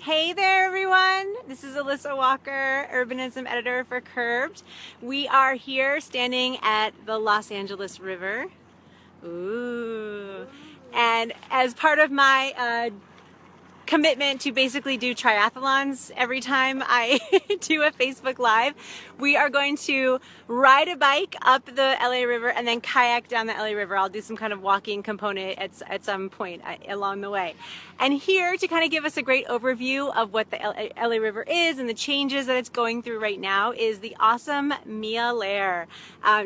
Hey there, everyone. This is Alyssa Walker, urbanism editor for Curbed. We are here standing at the Los Angeles River. Ooh. And as part of my commitment to basically do triathlons every time I do a Facebook Live, we are going to ride a bike up the LA River and then kayak down the LA River. I'll do some kind of walking component at some point along the way. And here to kind of give us a great overview of what the LA River is and the changes that it's going through right now is the awesome Mia Lehrer.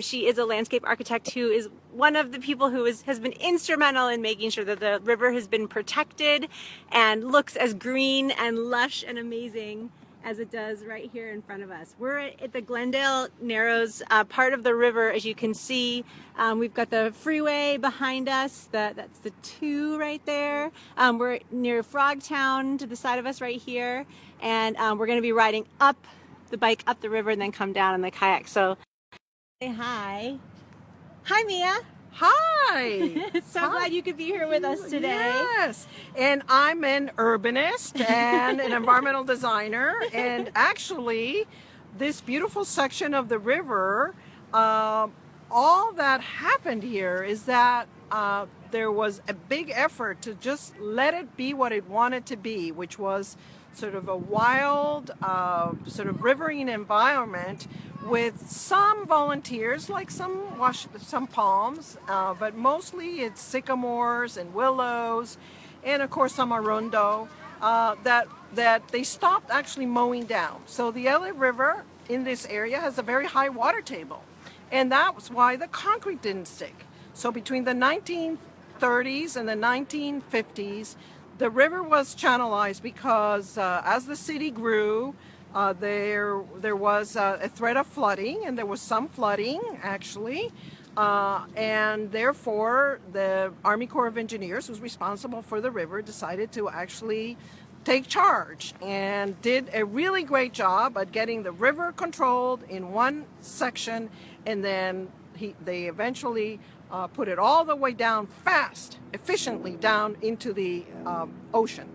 She is a landscape architect who is one of the people who has been instrumental in making sure that the river has been protected and looks as green and lush and amazing as it does right here in front of us. We're at the Glendale Narrows part of the river. As you can see, we've got the freeway behind us. That's the 2 right there. We're near Frogtown to the side of us right here. And we're going to be riding up the bike up the river and then come down in the kayak. So say hi. Hi, Mia. Hi. So glad you could be here with us today. Yes. And I'm an urbanist and an environmental designer. And actually, this beautiful section of the river, all that happened here is that there was a big effort to just let it be what it wanted to be, which was sort of a wild, sort of riverine environment with some volunteers, like some palms, but mostly it's sycamores and willows, and of course some arundo that they stopped actually mowing down. So the LA River in this area has a very high water table, and that was why the concrete didn't stick. So between the 1930s and the 1950s, the river was channelized because as the city grew, there was a threat of flooding, and there was some flooding actually, and therefore the Army Corps of Engineers, who's responsible for the river, decided to actually take charge and did a really great job at getting the river controlled in one section, and then they eventually put it all the way down fast, efficiently down into the ocean.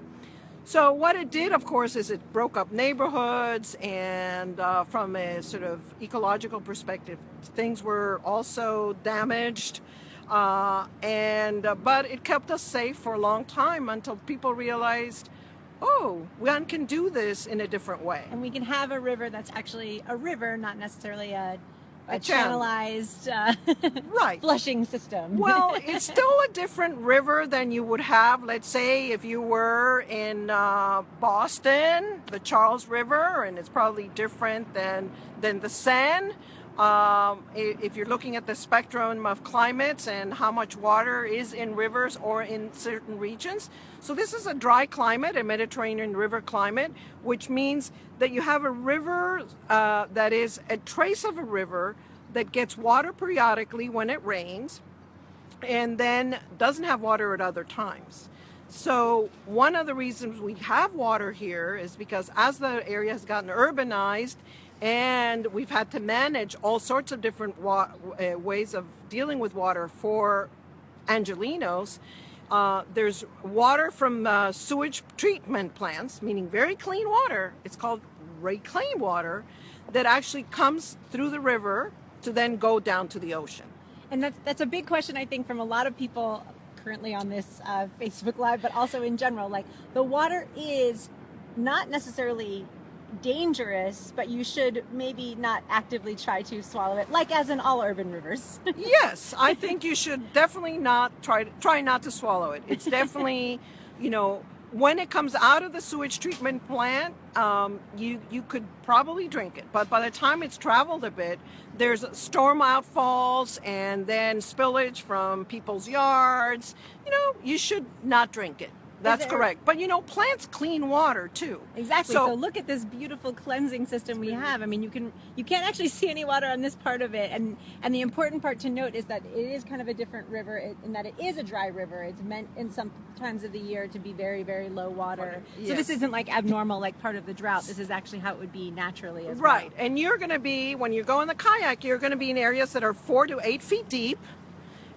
So what it did, of course, is it broke up neighborhoods, and from a sort of ecological perspective, things were also damaged. But it kept us safe for a long time until people realized, oh, one can do this in a different way. And we can have a river that's actually a river, not necessarily a channelized right. flushing system. Well, it's still a different river than you would have, let's say, if you were in Boston, the Charles River, and it's probably different than the Seine. If you're looking at the spectrum of climates and how much water is in rivers or in certain regions. So this is a dry climate, a Mediterranean river climate, which means that you have a river that is a trace of a river that gets water periodically when it rains and then doesn't have water at other times. So one of the reasons we have water here is because as the area has gotten urbanized, and we've had to manage all sorts of different ways of dealing with water for Angelenos. There's water from sewage treatment plants, meaning very clean water. It's called reclaimed water that actually comes through the river to then go down to the ocean. And that's a big question, I think, from a lot of people currently on this Facebook Live, but also in general. Like, the water is not necessarily dangerous, but you should maybe not actively try to swallow it, like as in all urban rivers. Yes, I think you should definitely not try not to swallow it. It's definitely, when it comes out of the sewage treatment plant, you could probably drink it, but by the time it's traveled a bit, there's storm outfalls and then spillage from people's yards. You should not drink it. That's correct. But plants clean water too. Exactly. So look at this beautiful cleansing system we have. I mean, you can't actually see any water on this part of it. And the important part to note is that it is kind of a different river in that it is a dry river. It's meant in some times of the year to be very, very low water. Yes. So this isn't like abnormal, like part of the drought. This is actually how it would be naturally as well. Right. And you're going to be, when you go in the kayak, you're going to be in areas that are 4 to 8 feet deep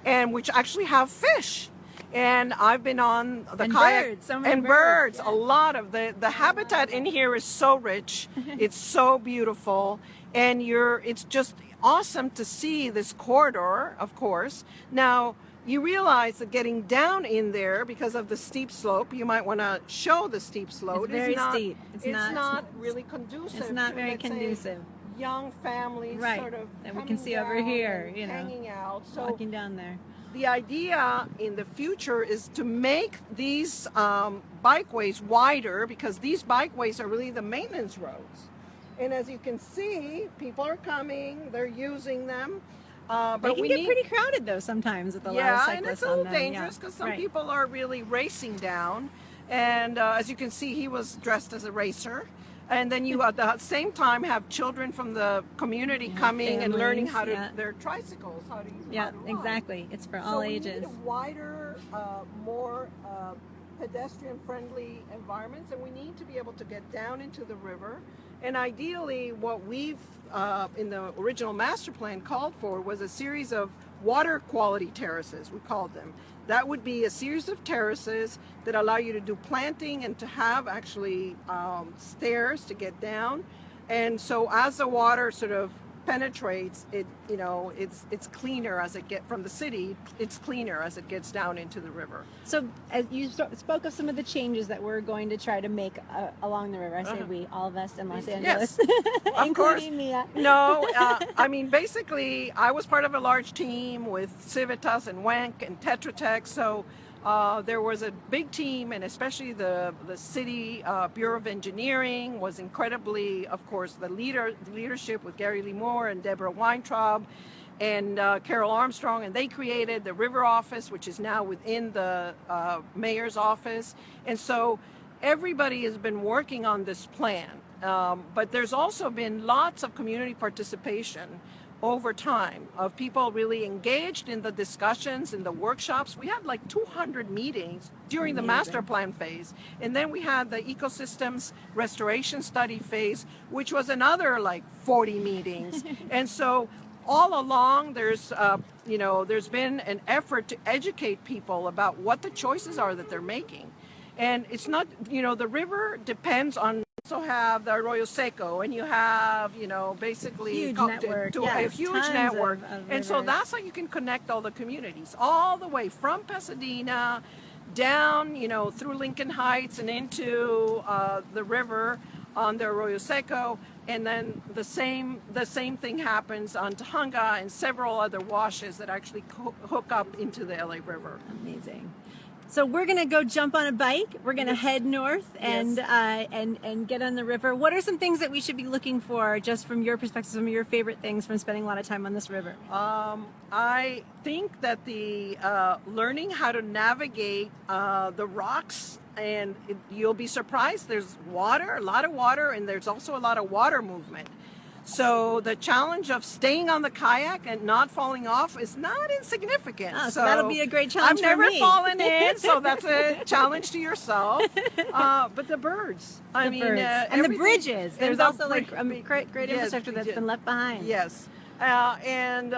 and which actually have fish. And I've been on the And kayak birds, so many and birds, birds. A lot of the habitat in here is so rich. It's so beautiful, and it's just awesome to see this corridor. Of course, now you realize that getting down in there because of the steep slope, you might want to show the steep slope. It's very steep. It's not really conducive. It's not to, very let's say, conducive. young families Right. sort of That we can coming see over down here, and you know, hanging out. So walking down there. the idea in the future is to make these bikeways wider, because these bikeways are really the maintenance roads. And as you can see, people are coming, they're using them. They But can we get need, pretty crowded though sometimes with a lot of yeah, cyclists and it's a on little them. dangerous because some Right. people are really racing down. And as you can see, he was dressed as a racer. And then you at the same time have children from the community coming and learning how to families, their tricycles, how to use Yeah, how to ride. exactly. It's for So all we ages. need a wider, more pedestrian-friendly environments, and we need to be able to get down into the river. And ideally, what we've in the original master plan called for was a series of water quality terraces, we called them. That would be a series of terraces that allow you to do planting and to have actually stairs to get down. And so as the water sort of penetrates, it's cleaner as it get from the city. It's cleaner as it gets down into the river. So, as you spoke of some of the changes that we're going to try to make along the river. I say we, all of us in Los Angeles, Of course. including Mia. No, I mean, basically, I was part of a large team with Civitas and WANC and Tetra Tech, so there was a big team, and especially the city Bureau of Engineering was incredibly, of course, the leadership with Gary Lee Moore and Deborah Weintraub and Carol Armstrong, and they created the river office, which is now within the mayor's office. And so everybody has been working on this plan, but there's also been lots of community participation over time of people really engaged in the discussions and the workshops. We had like 200 meetings during the master plan phase, and then we had the ecosystems restoration study phase, which was another like 40 meetings. And so all along there's been an effort to educate people about what the choices are that they're making. And it's not, the river depends on, also have the Arroyo Seco, and you have, basically Huge a huge tons network. of And so rivers. that's how you can connect all the communities, all the way from Pasadena down, through Lincoln Heights and into the river on the Arroyo Seco. And then the same thing happens on Tujunga and several other washes that actually hook up into the LA River. Amazing. So we're gonna go jump on a bike. We're gonna head north and and get on the river. What are some things that we should be looking for, just from your perspective, some of your favorite things from spending a lot of time on this river? I think that the learning how to navigate the rocks, and you'll be surprised. There's water, a lot of water, and there's also a lot of water movement. So the challenge of staying on the kayak and not falling off is not insignificant. Oh, so that'll be a great challenge I've for never me. fallen in, so that's a challenge to yourself. But the birds, And the bridges. There's also great infrastructure that's been left behind. Yes. And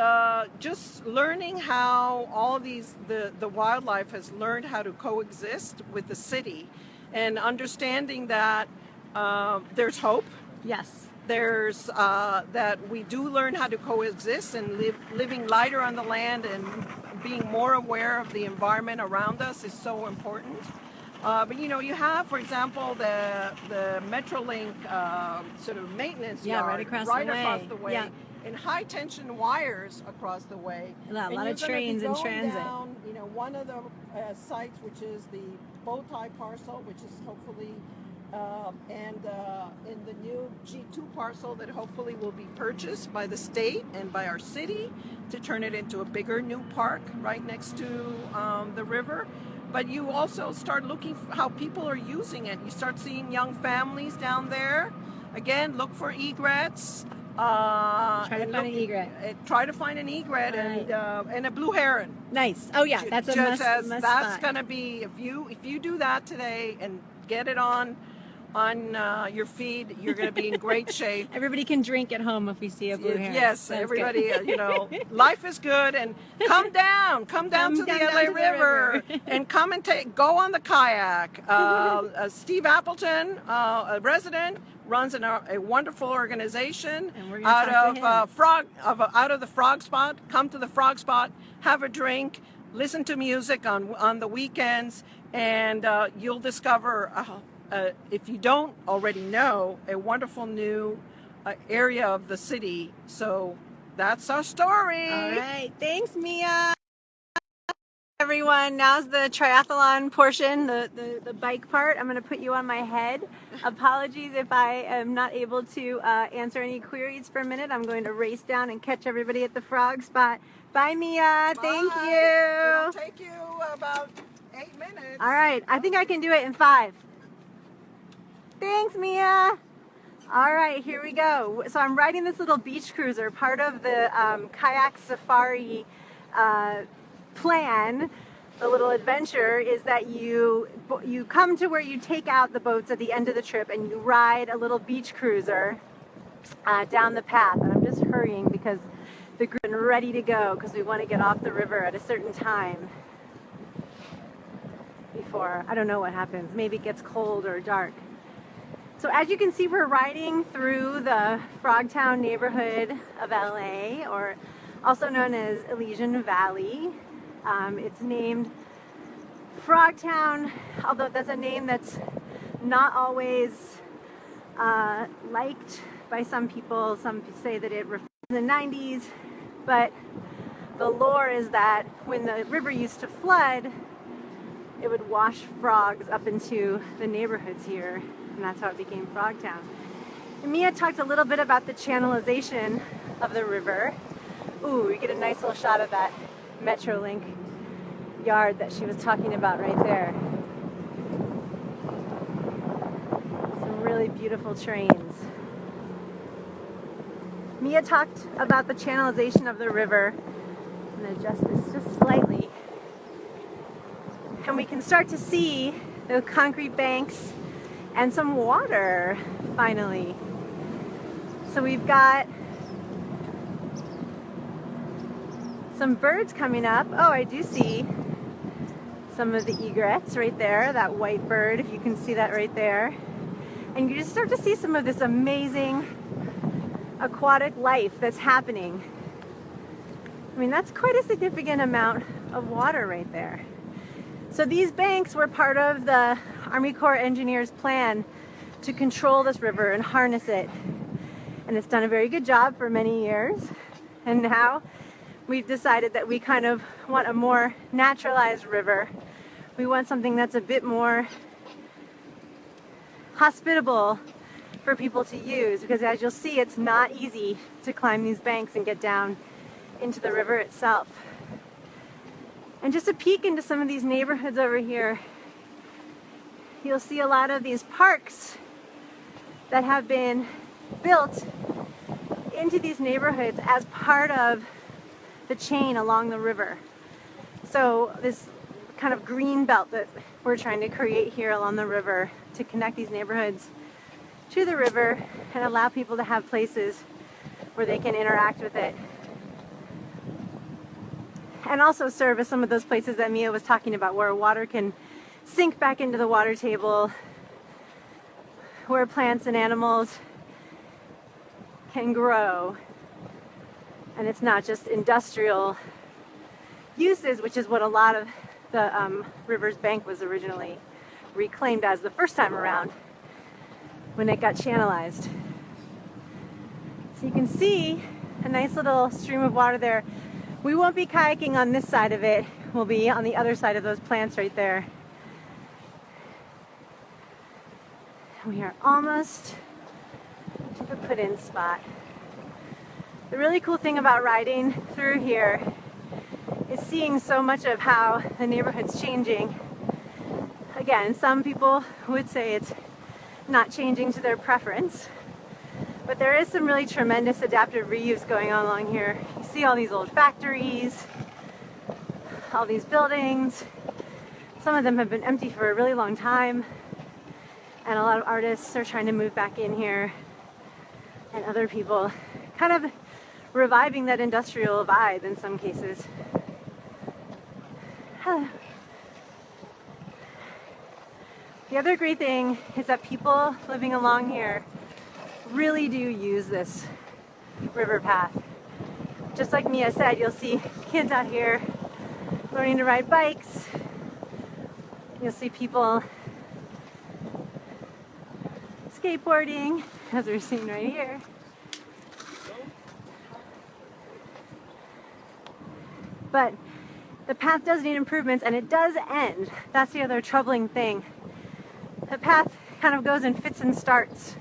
just learning how all these, the wildlife has learned how to coexist with the city, and understanding that there's hope. Yes. There's that we do learn how to coexist and living lighter on the land, and being more aware of the environment around us is so important. But you have, for example, the Metrolink sort of maintenance yard right across the way. Yeah. and high tension wires across the way. A lot And of you're gonna trains be in going transit. Down, one of the sites, which is the Bowtie parcel, which is hopefully and in the new G2 parcel that hopefully will be purchased by the state and by our city to turn it into a bigger new park right next to the river. But you also start looking how people are using it. You start seeing young families down there. Again, look for egrets. Try to find an egret. Try to find an egret and a blue heron. Nice. Oh yeah, that's a must That's spot. going to be, if you do that today and get it on on your feed, you're going to be in great shape. Everybody can drink at home if we see a blue heron. Yes, Sounds everybody, good. life is good, and come down to the down LA to the River, river. and come and go on the kayak. Steve Appleton, a resident, runs a wonderful organization And we're gonna talk to him. out of the Frog Spot. Come to the Frog Spot, have a drink, listen to music on the weekends, and you'll discover, if you don't already know, a wonderful new area of the city. So that's our story. All right, thanks, Mia. Everyone, now's the triathlon portion, the bike part. I'm going to put you on my head. Apologies if I am not able to answer any queries for a minute. I'm going to race down and catch everybody at the Frog Spot. Bye, Mia. Thank Bye. you. It'll take you about 8 minutes. All right, I think I can do it in 5. Thanks, Mia. All right, here we go. So I'm riding this little beach cruiser, part of the kayak safari plan. The little adventure is that you come to where you take out the boats at the end of the trip and you ride a little beach cruiser down the path. And I'm just hurrying because the group is ready to go because we want to get off the river at a certain time before, I don't know what happens. Maybe it gets cold or dark. So as you can see, we're riding through the Frogtown neighborhood of LA, or also known as Elysian Valley. It's named Frogtown, although that's a name that's not always liked by some people. Some say that it refers to the 90s, but the lore is that when the river used to flood, it would wash frogs up into the neighborhoods here, and that's how it became Frogtown. And Mia talked a little bit about the channelization of the river. Ooh, you get a nice little shot of that Metrolink yard that she was talking about right there. Some really beautiful trains. Mia talked about the channelization of the river. I'm going to adjust this just slightly. And we can start to see the concrete banks and some water, finally. So we've got some birds coming up. Oh, I do see some of the egrets right there, that white bird, if you can see that right there. And you just start to see some of this amazing aquatic life that's happening. I mean, that's quite a significant amount of water right there. So these banks were part of the Army Corps engineers' plan to control this river and harness it. And it's done a very good job for many years. And now we've decided that we kind of want a more naturalized river. We want something that's a bit more hospitable for people to use, because as you'll see, it's not easy to climb these banks and get down into the river itself. And just a peek into some of these neighborhoods over here, you'll see a lot of these parks that have been built into these neighborhoods as part of the chain along the river. So this kind of green belt that we're trying to create here along the river to connect these neighborhoods to the river and allow people to have places where they can interact with it. And also serve as some of those places that Mia was talking about, where water can sink back into the water table, where plants and animals can grow. And it's not just industrial uses, which is what a lot of the river's bank was originally reclaimed as the first time around when it got channelized. So you can see a nice little stream of water there. We won't be kayaking on this side of it. We'll be on the other side of those plants right there. We are almost to the put-in spot. The really cool thing about riding through here is seeing so much of how the neighborhood's changing. Again, some people would say it's not changing to their preference, but there is some really tremendous adaptive reuse going on along here. You see all these old factories, all these buildings. Some of them have been empty for a really long time. And a lot of artists are trying to move back in here, and other people kind of reviving that industrial vibe in some cases. The other great thing is that people living along here really do use this river path. Just like Mia said, you'll see kids out here learning to ride bikes. You'll see people skateboarding, as we're seeing right here. But the path does need improvements, and it does end. That's the other troubling thing. The path kind of goes in fits and starts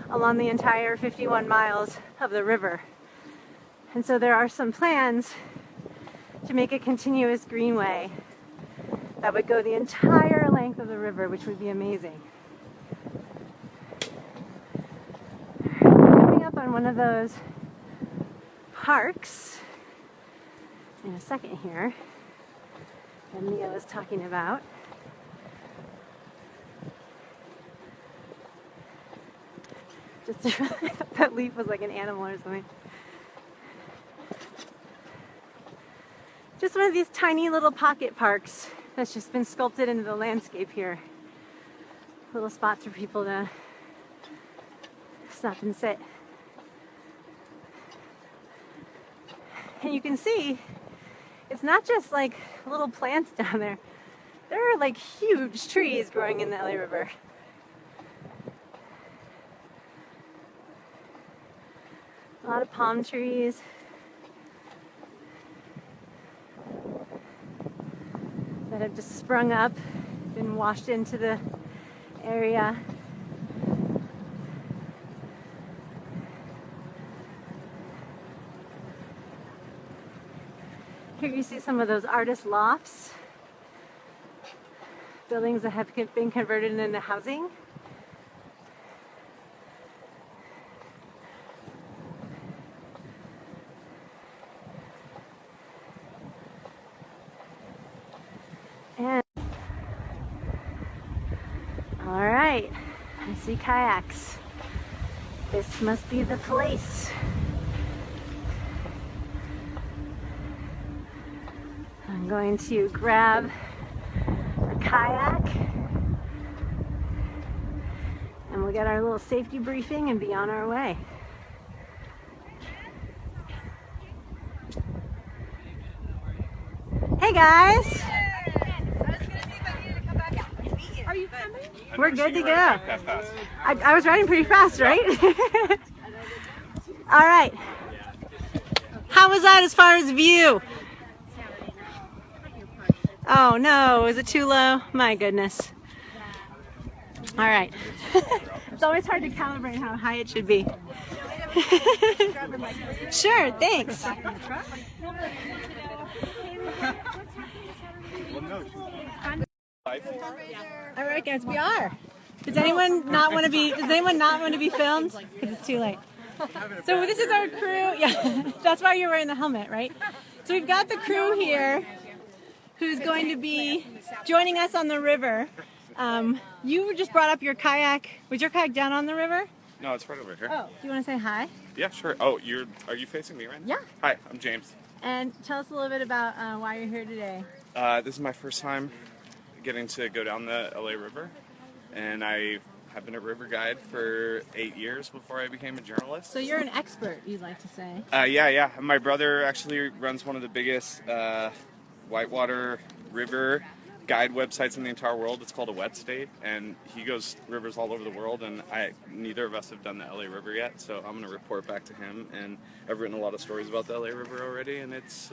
along the entire 51 miles of the river. And so there are some plans to make a continuous greenway that would go the entire length of the river, which would be amazing. Coming up on one of those parks in a second here that Mia was talking about. Just that leaf was like an animal or something. Just one of these tiny little pocket parks that's just been sculpted into the landscape here. Little spots for people to stop and sit. And you can see it's not just like little plants down there. There are like huge trees growing in the LA River. A lot of palm trees. That have just sprung up, been washed into the area. Here you see some of those artist lofts, buildings that have been converted into housing. And all right, I see kayaks. This must be the place. I'm going to grab a kayak and we'll get our little safety briefing and be on our way. Hey guys! Are you coming? We're good to go. I was riding pretty fast, right? All right. How was that as far as view? Oh no, is it too low? My goodness. All right. It's always hard to calibrate how high it should be. Sure, thanks. All right, guys, we are. Does anyone not want to be? Does anyone not want to be filmed? Because it's too late. So this is our crew. Yeah, that's why you're wearing the helmet, right? So we've got the crew here, who's going to be joining us on the river. You just brought up your kayak. Was your kayak down on the river? No, it's right over here. Oh, do you want to say hi? Yeah, sure. Oh, are you facing me right now? Yeah. Hi, I'm James. And tell us a little bit about why you're here today. This is my first time getting to go down the LA River, and I have been a river guide for 8 years before I became a journalist. So you're an expert, you'd like to say? Yeah. My brother actually runs one of the biggest whitewater river guide websites in the entire world. It's called A Wet State, and he goes rivers all over the world, and neither of us have done the LA River yet, so I'm going to report back to him. And I've written a lot of stories about the LA River already, and it's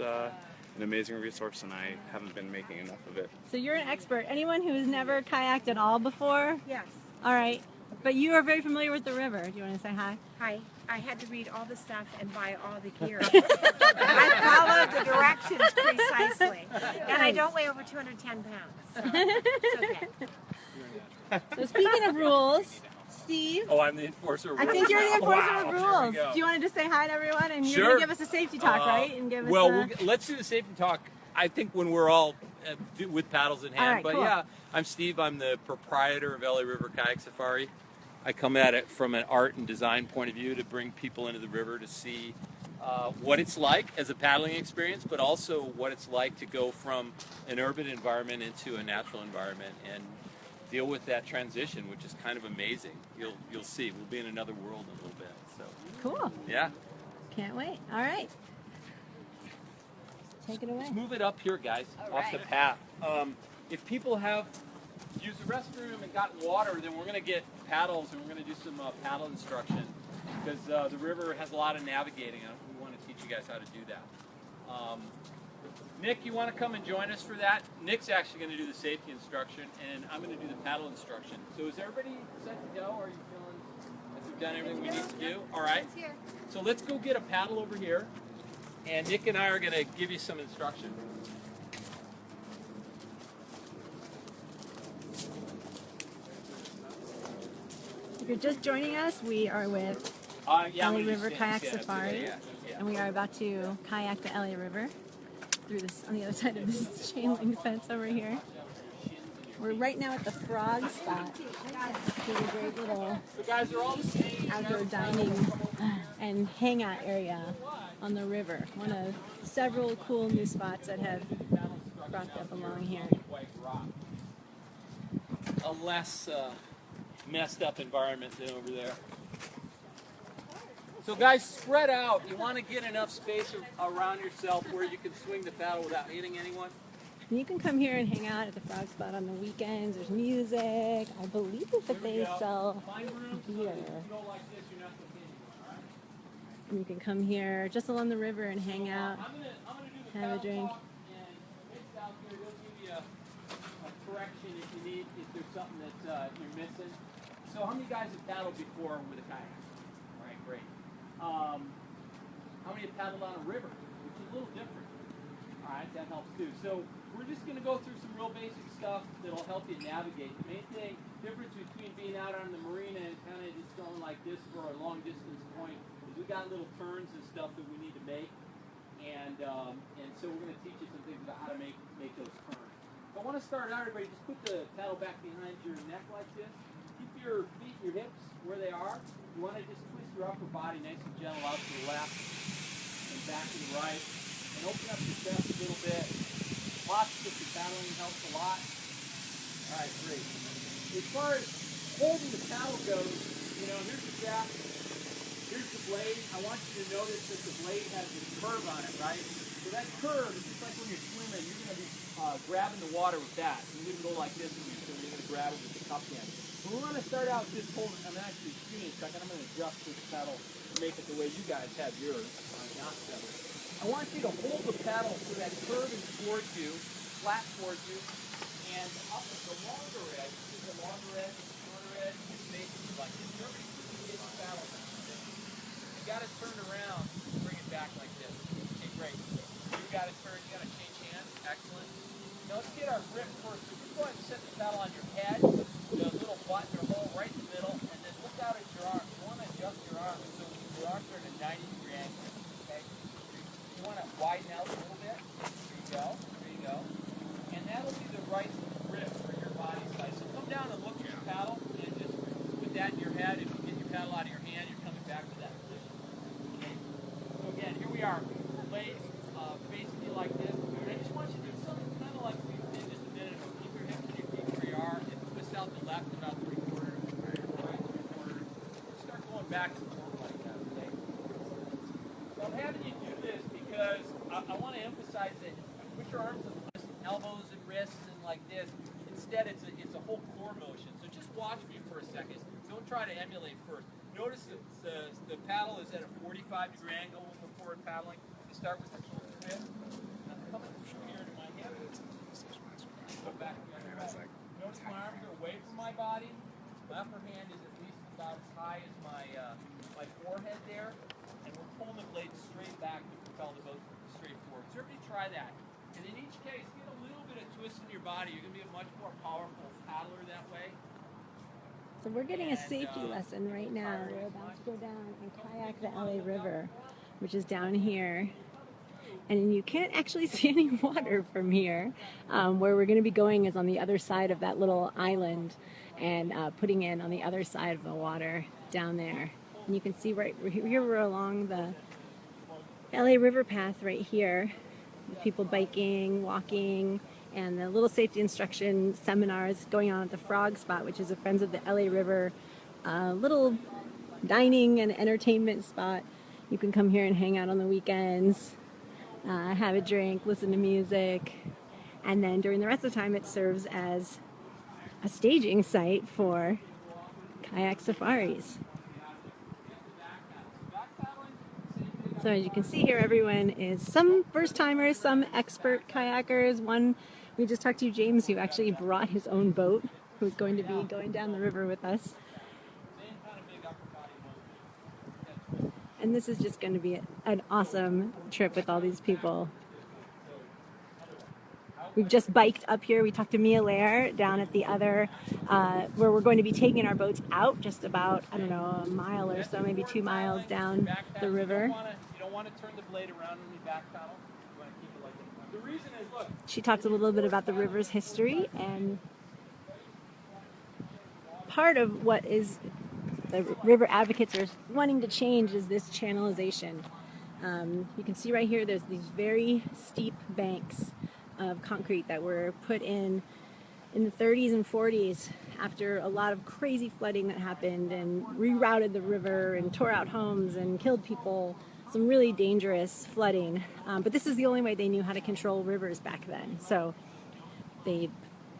an amazing resource, and I haven't been making enough of it. So you're an expert. Anyone who has never kayaked at all before? Yes. All right. But you are very familiar with the river. Do you want to say hi? Hi. I had to read all the stuff and buy all the gear. I followed the directions precisely. And I don't weigh over 210 pounds. So it's okay. So speaking of rules, Steve. Oh, I'm the enforcer of rules. I think you're the enforcer of Wow, rules. here we go. Do you want to just say hi to everyone? And you're Sure. going to give us a safety talk, right? And give us Well, let's do the safety talk. I think when we're all with paddles in hand. All right, But cool. yeah, I'm Steve. I'm the proprietor of LA River Kayak Safari. I come at it from an art and design point of view to bring people into the river to see what it's like as a paddling experience, but also what it's like to go from an urban environment into a natural environment and deal with that transition, which is kind of amazing. You'll see. We'll be in another world in a little bit. So Cool. yeah. Can't wait. All right. Take it away. Let's move it up here, guys, All off the right. path. If people have used the restroom and gotten water, then we're going to get paddles and we're going to do some paddle instruction because the river has a lot of navigating and we want to teach you guys how to do that. Nick, you want to come and join us for that? Nick's actually going to do the safety instruction and I'm going to do the paddle instruction. So is everybody set to go? Are you feeling like we've done everything we need to do? All right. So let's go get a paddle over here. And Nick and I are going to give you some instruction. If you're just joining us, we are with Yeah, LA River Kayak Safari, and we are about to kayak the LA River through this on the other side of this chain link fence over here. We're right now at the frog spot. It's a great little So guys, they're all the same. outdoor dining and hangout area on the river. One of several cool new spots that have cropped up along here. A less messed up environment than over there. So guys, spread out. You want to get enough space around yourself where you can swing the paddle without hitting anyone. And you can come here and hang out at the frog spot on the weekends. There's music. I believe that they sell beer. And you can come here just along the river and hang out, have a drink. Correction if you need, if there's something that you're missing. So how many guys have paddled before with a kayak? All right, great. How many have paddled on a river, which is a little different? All right, that helps too. So we're just going to go through some real basic stuff that'll help you navigate. The main difference between being out on the marina and kind of just going like this for a long distance point is we got little turns and stuff that we need to make, and so we're going to teach you some things about how to make those turns. I want to start out, everybody, just put the paddle back behind your neck like this. Keep your feet and your hips where they are. You want to just twist your upper body nice and gentle out to the left and back to the right. And open up your chest a little bit. Posture for paddling helps a lot. All right, great. As far as holding the paddle goes, here's the shaft. Here's the blade. I want you to notice that the blade has this curve on it, right? So that curve is just like when you're swimming, you're going to be grabbing the water with that. You're going to go like this, so you're going to grab it with the cup hand. But we're going to start out just holding. I'm actually, excuse me a second, I'm going to adjust this paddle to make it the way you guys have yours. Not seven. I want you to hold the paddle so that curve is towards you, flat towards you, and up at the longer edge, see the longer edge, the shorter edge, it's basically like this. Everybody get the paddle. You got to turn around and bring it back like this. Okay, great. You got to turn, you got to change hands. Excellent. Now let's get our grip first. So just go ahead and set the paddle on your head, the little button or hole right in the middle, and then look out at your arms. You want to adjust your arms so your arms are at a 90-degree angle. Okay? You want to widen out a little bit. There you go. There you go. And that'll be the right grip for your body size. So come down and look at your paddle and just put that in your head. If you get your paddle out of your hand, you're coming back to that position. Okay? So again, here we are. Legs basically like this. And I just want you to do something kind of like we did just a minute ago. Keep your hips and your feet where you are and twist out the left about 3/4, right 3/4. Start going back and forth like that, okay? So I'm having you do this because I want to emphasize that put your arms and elbows and wrists and like this. Instead, it's a whole core motion. So just watch me for a second. Don't try to emulate first. Notice that the paddle is at a 45-degree angle when we're forward paddling. You start with the shoulder grip. I'm coming through here to my hip. Go back to the other side. Notice my arms are away from my body. My upper hand is at least about as high as my forehead there. And we're pulling the blade straight back to propel the boat straight forward. So everybody try that. And in each case, get a little bit of twist in your body. You're going to be a much more powerful paddler that way. So we're getting a safety lesson right now. We're about to go down and kayak the LA River, which is down here. And you can't actually see any water from here. Where we're going to be going is on the other side of that little island, and putting in on the other side of the water down there. And you can see right here we're along the LA River path right here, with people biking, walking, and the little safety instruction seminars going on at the Frog Spot, which is a Friends of the LA River little dining and entertainment spot. You can come here and hang out on the weekends, have a drink, listen to music, and then during the rest of the time it serves as a staging site for kayak safaris. So as you can see here, everyone is some first-timers, some expert kayakers. One, we just talked to James, who actually brought his own boat, who's going to be going down the river with us. And this is just going to be an awesome trip with all these people. We've just biked up here. We talked to Lehrer down at the other, where we're going to be taking our boats out just about, I don't know, a mile or so, maybe 2 miles down the river. You don't want to turn the blade around when you back paddle. You want to keep it like that. The reason is, look. She talks a little bit about the river's history, and part of what is the river advocates are wanting to change is this channelization. You can see right here there's these very steep banks of concrete that were put in the 30s and 40s after a lot of crazy flooding that happened and rerouted the river and tore out homes and killed people. Some really dangerous flooding. But this is the only way they knew how to control rivers back then. So they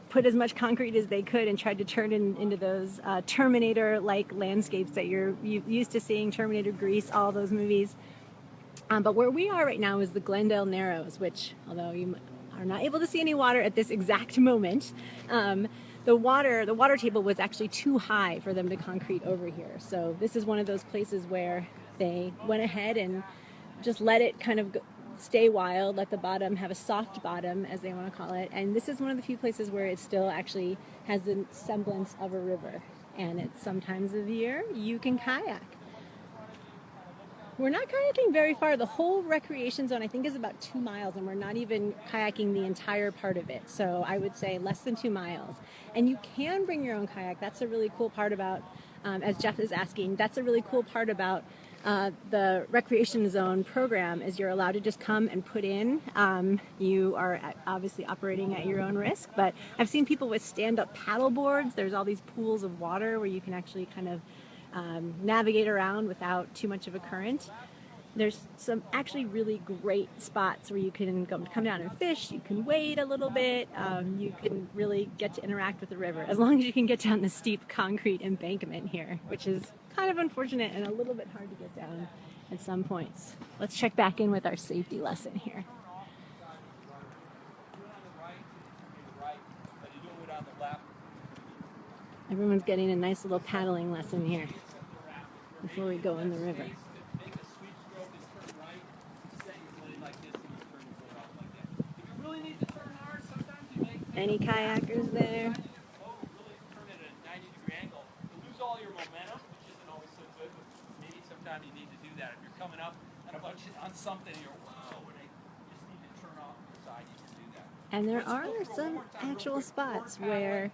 put as much concrete as they could and tried to turn it into those Terminator-like landscapes that you're used to seeing, Terminator, Grease, all those movies. But where we are right now is the Glendale Narrows, which, although you are not able to see any water at this exact moment, the water table was actually too high for them to concrete over here. So this is one of those places where they went ahead and just let it kind of stay wild, let the bottom have a soft bottom, as they want to call it. And this is one of the few places where it still actually has the semblance of a river. And at some times of the year, you can kayak. We're not kayaking very far. The whole recreation zone, I think, is about 2 miles, and we're not even kayaking the entire part of it. So I would say less than 2 miles. And you can bring your own kayak. That's a really cool part about, as Jeff is asking, that's a really cool part about the recreation zone program, is you're allowed to just come and put in. You are obviously operating at your own risk, but I've seen people with stand-up paddle boards. There's all these pools of water where you can actually kind of navigate around without too much of a current. There's some actually really great spots where you can come down and fish. You can wade a little bit. You can really get to interact with the river, as long as you can get down the steep concrete embankment here, which is kind of unfortunate and a little bit hard to get down at some points. Let's check back in with our safety lesson here. Everyone's getting a nice little paddling lesson here before we go in the river. Any kayakers there? Sometimes you need to do that. If you're coming up and a bunch on something, you're whoa, and you just need to turn off to the side. You can do that. And there are some actual spots where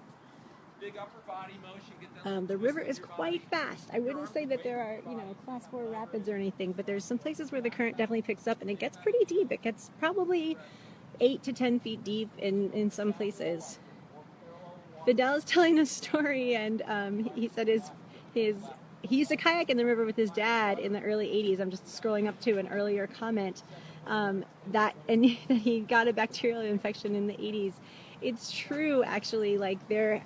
big upper body motion. The river is quite fast. I wouldn't say that there are, class 4 rapids or anything, but there's some places where the current definitely picks up, and it gets pretty deep. It gets probably 8 to 10 feet deep in some places. Fidel is telling a story, and he said he used to kayak in the river with his dad in the early 80s. I'm just scrolling up to an earlier comment that he got a bacterial infection in the 80s. It's true, actually. Like the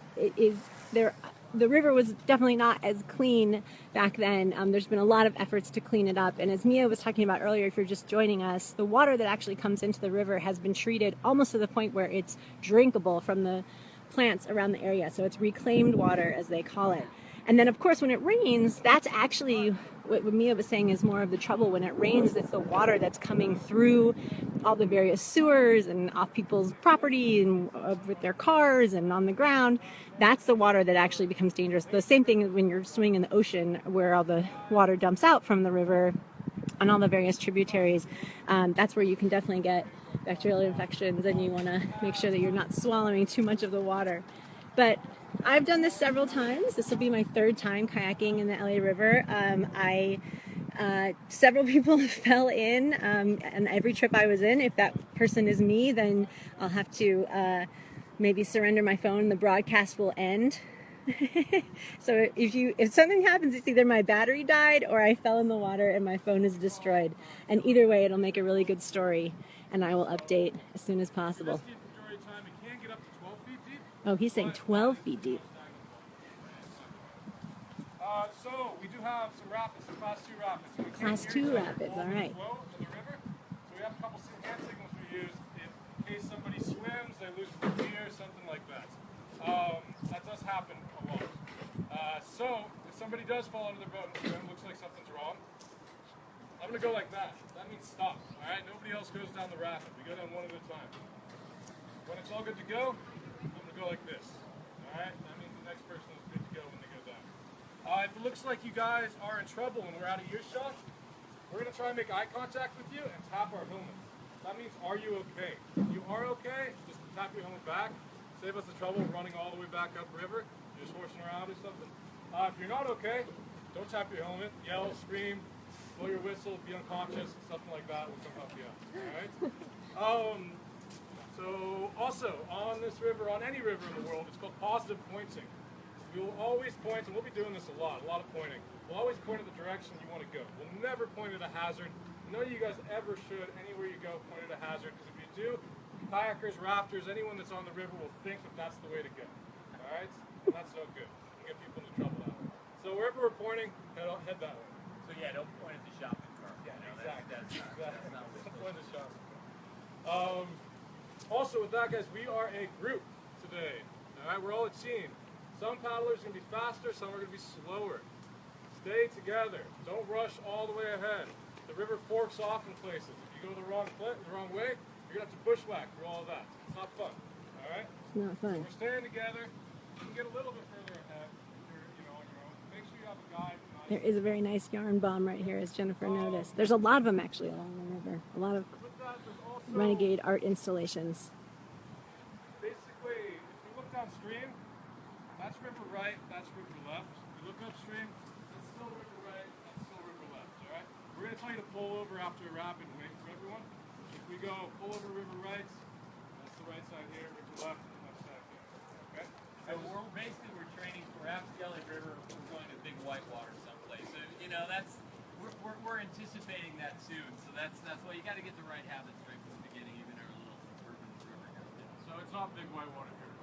river was definitely not as clean back then. There's been a lot of efforts to clean it up. And as Mia was talking about earlier, if you're just joining us, the water that actually comes into the river has been treated almost to the point where it's drinkable from the plants around the area. So it's reclaimed water, as they call it. And then, of course, when it rains, that's actually what Mia was saying is more of the trouble. When it rains, it's the water that's coming through all the various sewers and off people's property and with their cars and on the ground. That's the water that actually becomes dangerous. The same thing when you're swimming in the ocean, where all the water dumps out from the river. on all the various tributaries, that's where you can definitely get bacterial infections, and you want to make sure that you're not swallowing too much of the water. But I've done this several times. This will be my third time kayaking in the LA River. Several people fell in, and every trip I was in, if that person is me, then I'll have to maybe surrender my phone and the broadcast will end. So if something happens, it's either my battery died or I fell in the water and my phone is destroyed. And either way, it'll make a really good story, and I will update as soon as possible. Oh, he's saying 12 feet deep. So we do have some rapids, some class 2 rapids. So Class 2 rapids, all right. Flow in the river. So we have a couple hand signals we use in case somebody swims, they lose their gear, something like that. That does happen a lot. So if somebody does fall out of their boat and swim, looks like something's wrong, I'm going to go like that. That means stop. All right? Nobody else goes down the rapid. We go down one at a time. When it's all good to go, I'm going to go like this. All right? That means the next person is good to go when they go down. If it looks like you guys are in trouble and we're out of earshot, we're going to try and make eye contact with you and tap our helmet. That means, are you okay? If you are okay, just tap your helmet back. Save us the trouble of running all the way back upriver. You're just horsing around or something. If you're not okay, don't tap your helmet. Yell, scream, blow your whistle, be unconscious, something like that will come help you out. All right? So also, on this river, on any river in the world, it's called positive pointing. We will always point, and we'll be doing this a lot of pointing. We'll always point in the direction you want to go. We'll never point at a hazard. None of you guys ever should, anywhere you go, point at a hazard, because if you do, kayakers, rafters, anyone that's on the river will think that that's the way to go. All right? And that's no good. We'll get people into trouble that way. So wherever we're pointing, head that way. So yeah, don't point at the shopping cart. Yeah, You know, exactly. That's not Don't point at the shopping cart. Also with that, guys, we are a group today. All right? We're all a team. Some paddlers are going to be faster, some are going to be slower. Stay together. Don't rush all the way ahead. The river forks off in places. If you go the wrong way, you're going to have to bushwhack through all of that. It's not fun. All right? It's not So fun. we're staying together. You can get a little bit further ahead if you're on your own. Make sure you have a guide. There is a very nice yarn bomb right here, as Jennifer noticed. There's a lot of them actually along the river. A lot of With that, there's also, renegade art installations. basically, if you look downstream, that's river right, that's river left. If you look upstream, that's still river right, that's still river left, all right? We're going to tell you to pull over after a rapid and wait for everyone. If we go pull over river right, that's the right side here, river left, and left side here, okay? So we're training for after the LA River. We're going to big whitewater someplace. So we're anticipating that soon. So that's why you got to get the right habits right from the beginning, even our little urban river here. So it's not big whitewater here.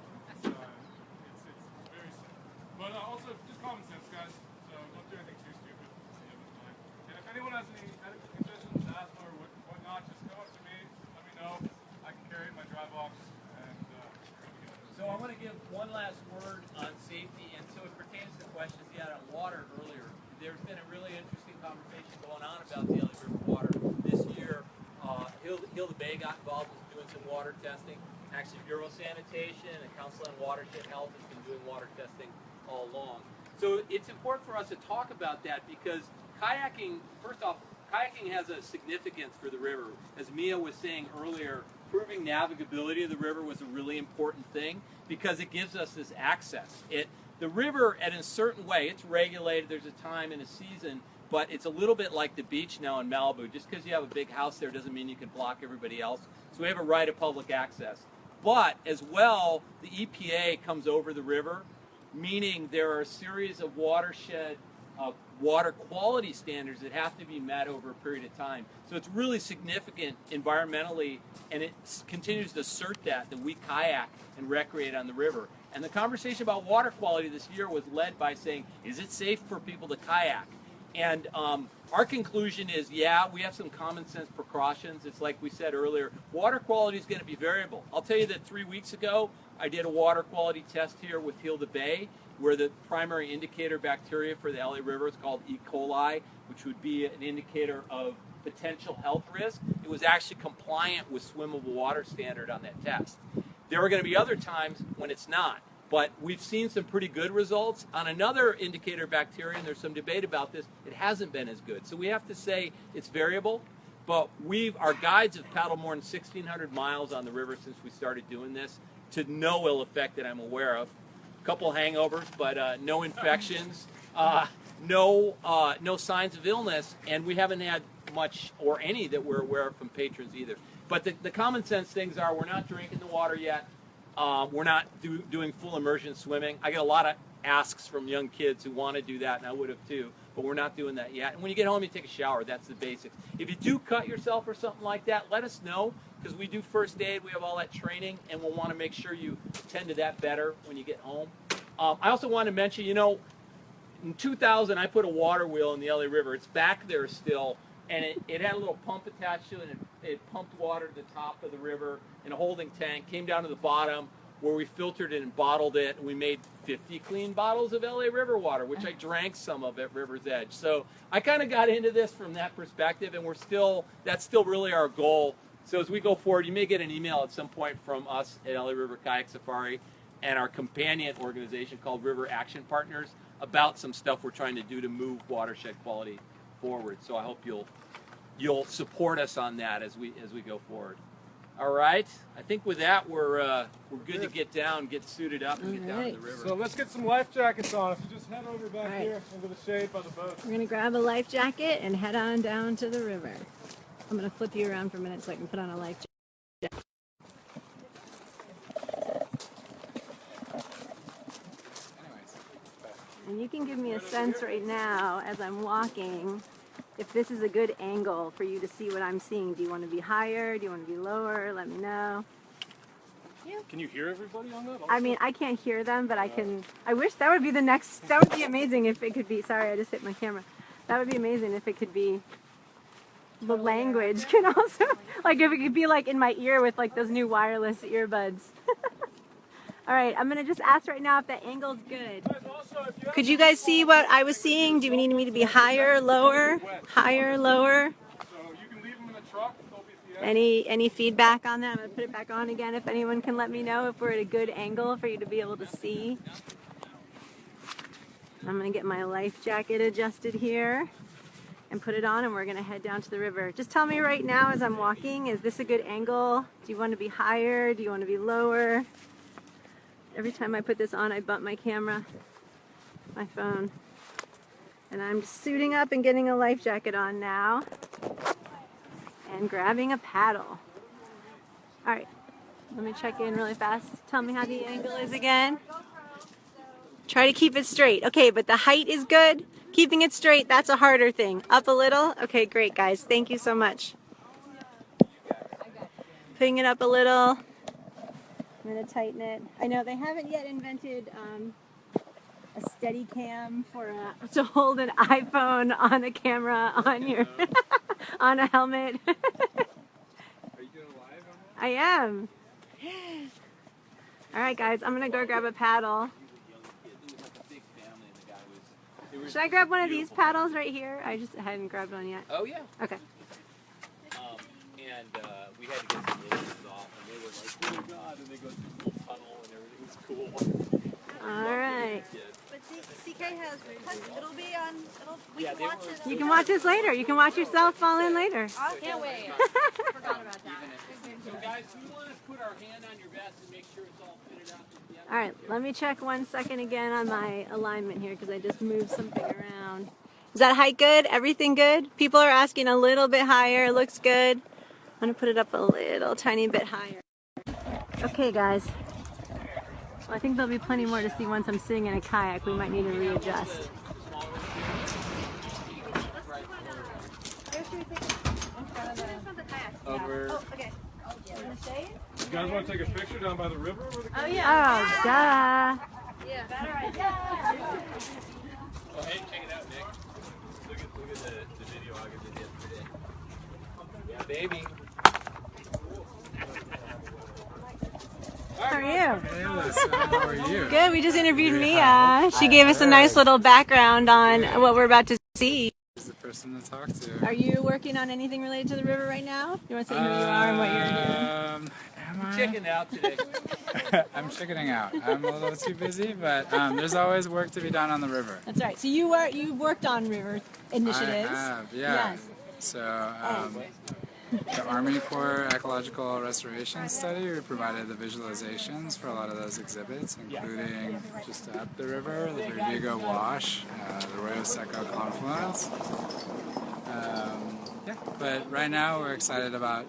It's very simple. But also, just common sense, guys. So don't do anything too stupid. And if anyone has any etiquette conditions, asthma or whatnot, just go up to me. Let me know. I can carry it in my dry box. And So I'm going to give one last word on safety, and so it pertains to the questions you had on water earlier. There's been a really interesting conversation going on about the LA River water this year. Hill the Bay got involved with doing some water testing. Actually, Bureau of Sanitation and Council on Watershed Health has been doing water testing all along. So it's important for us to talk about that because kayaking, first off, kayaking has a significance for the river. As Mia was saying earlier, proving navigability of the river was a really important thing because it gives us this access. The river, in a certain way, it's regulated. There's a time and a season, but it's a little bit like the beach now in Malibu. Just because you have a big house there doesn't mean you can block everybody else. So we have a right of public access. But as well, the EPA comes over the river, meaning there are a series of watershed water quality standards that have to be met over a period of time. So it's really significant environmentally, and it continues to assert that we kayak and recreate on the river. And the conversation about water quality this year was led by saying, is it safe for people to kayak? And our conclusion is, yeah, we have some common sense precautions. It's like we said earlier, water quality is going to be variable. I'll tell you that 3 weeks ago, I did a water quality test here with Hill the Bay, where the primary indicator bacteria for the LA River is called E. coli, which would be an indicator of potential health risk. It was actually compliant with swimmable water standard on that test. There are going to be other times when it's not. but we've seen some pretty good results. On another indicator of bacteria, and there's some debate about this, it hasn't been as good. So we have to say it's variable, but our guides have paddled more than 1,600 miles on the river since we started doing this, to no ill effect that I'm aware of. A couple hangovers, but no infections, no signs of illness, and we haven't had much or any that we're aware of from patrons either. But the common sense things are, we're not drinking the water yet. We're not doing full immersion swimming. I get a lot of asks from young kids who want to do that, and I would have too, but we're not doing that yet. And when you get home, you take a shower. That's the basics. If you do cut yourself or something like that, let us know, because we do first aid. We have all that training, and we'll want to make sure you tend to that better when you get home. I also want to mention, you know, in 2000, I put a water wheel in the LA River. It's back there still, and it had a little pump attached to it, and it pumped water to the top of the river in a holding tank, came down to the bottom where we filtered it and bottled it, and we made 50 clean bottles of LA River water, which I drank some of at River's Edge. So I kind of got into this from that perspective, and that's still really our goal. So as we go forward, you may get an email at some point from us at LA River Kayak Safari and our companion organization called River Action Partners about some stuff we're trying to do to move watershed quality forward. So I hope you'll support us on that as we go forward. All right. I think with that we're good to get down, get suited up, and get down to the river. So let's get some life jackets on. If you just head over back here into the shade by the boat. We're gonna grab a life jacket and head on down to the river. I'm gonna flip you around for a minute so I can put on a life jacket. And you can give me a sense right now as I'm walking if this is a good angle for you to see what I'm seeing. Do you want to be higher? Do you want to be lower? Let me know. Can you hear everybody on that? Also? I mean, I can't hear them, but I can. I wish that would be the next. That would be amazing if it could be. Sorry, I just hit my camera. That would be amazing if it could be. The language can also, like, if it could be like in my ear with like those new wireless earbuds. All right, I'm gonna just ask right now if that angle's good. Could you guys see what I was seeing? Do you need me to be higher, lower, higher, lower? So you can leave them in the truck. They'll be at the end. Any feedback on that? I'm gonna put it back on again. If anyone can let me know if we're at a good angle for you to be able to see. I'm gonna get my life jacket adjusted here and put it on, and we're gonna head down to the river. Just tell me right now as I'm walking, is this a good angle? Do you want to be higher? Do you want to be lower? Every time I put this on, I bump my camera, my phone. And I'm suiting up and getting a life jacket on now. And grabbing a paddle. All right, let me check in really fast. Tell me how the angle is again. Try to keep it straight. Okay, but the height is good. Keeping it straight, that's a harder thing. Up a little? Okay, great, guys. Thank you so much. Putting it up a little. I'm going to tighten it. I know they haven't yet invented a steady cam to hold an iPhone on a camera on your on a helmet. Are you doing live on that? I am. All right, guys, I'm going to go grab a paddle. Should I grab one of these paddles right here? I just hadn't grabbed one yet. Oh yeah. Okay. And we had to get some lilies off, and they were like, oh God, and they go through the tunnel, and everything was cool. All right. But CK has, it'll be on, we can watch it. You can watch this later. You can watch yourself fall in later. I can't wait. Forgot about that. So guys, we want to put our hand on your vest and make sure it's all fitted out. All right, let me check 1 second again on my alignment here because I just moved something around. Is that height good? Everything good? People are asking a little bit higher. It looks good. I'm going to put it up a little tiny bit higher. Okay, guys. Well, I think there'll be plenty more to see once I'm sitting in a kayak. We might need to readjust. Over. Oh, okay. You guys want to take a picture down by the river? Oh, yeah. Oh, duh. Yeah. Better idea. Oh, hey, check it out, Nick. Look at the video I did yesterday. Yeah, baby. How are you? Hey, Alyssa, how are you? Good. We just interviewed Mia. She gave us a nice little background on what we're about to see. Is the person to talk to. Are you working on anything related to the river right now? You want to say who you are and what you're doing? Am I? Checking out today. I'm chickening out. I'm a little too busy, but there's always work to be done on the river. That's right. So you've worked on river initiatives. I have, yeah. Yes. So the Army Corps Ecological Restoration Study, we provided the visualizations for a lot of those exhibits, including just up the river, the Vigo Wash, the Arroyo Seco Confluence. Yeah, but right now we're excited about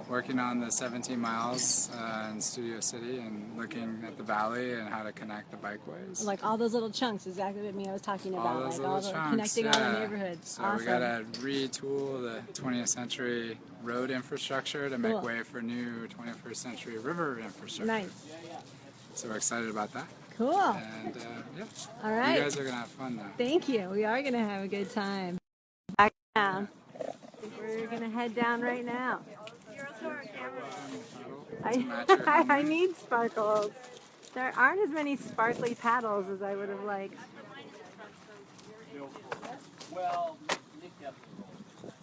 working on the 17 miles in Studio City and looking at the valley and how to connect the bikeways. Like all those little chunks, exactly what Mia was talking about. All those little chunks, connecting all the neighborhoods. So Awesome. we gotta retool the 20th century road infrastructure to make way for new 21st century river infrastructure. Nice. So we're excited about that. Cool. And yeah, All right. you guys are gonna have fun now. Thank you. We are going to have a good time. Back down. We're going to head down right now. I need sparkles. There aren't as many sparkly paddles as I would have liked. Well, Nick definitely rolls.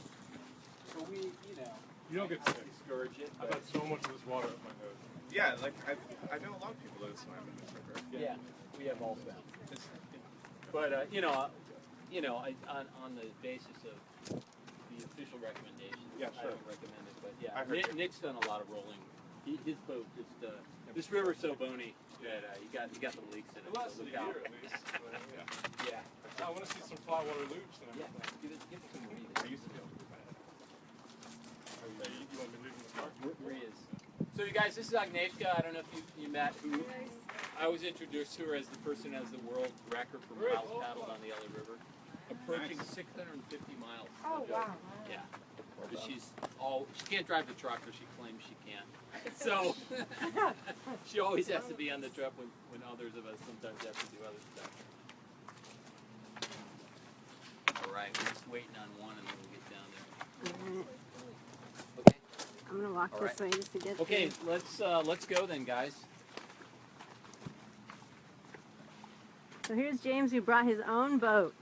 So we, You don't get sick. discourage it. I've had so much of this water up my nose. Yeah, like I know a lot of people that swim in this river. Yeah, we have all that. But on the basis of the official recommendation, Yeah, I sure. don't recommend it. But yeah, I heard Nick's done a lot of rolling. His boat just this river's so bony that he got some leaks in it. It lasts so a look year out. at least. Yeah. I want to see some flat water loops and Yeah. everything. Give it some read. I used to be able to do that. You want me to leave in the park? Maria's. So you guys, this is Agnieszka. I don't know if you met who. I was introduced to her as the person who has the world record for miles paddled on the LA River, approaching 650 miles. Oh, wow. Yeah. But she can't drive the truck, or she claims she can. So she always has to be on the truck when others of us sometimes have to do other stuff. All right, we're just waiting on one, and then we'll get down there. Okay. I'm going to walk All this right. way just to get Okay, through. let's go then, guys. So here's James, who brought his own boat.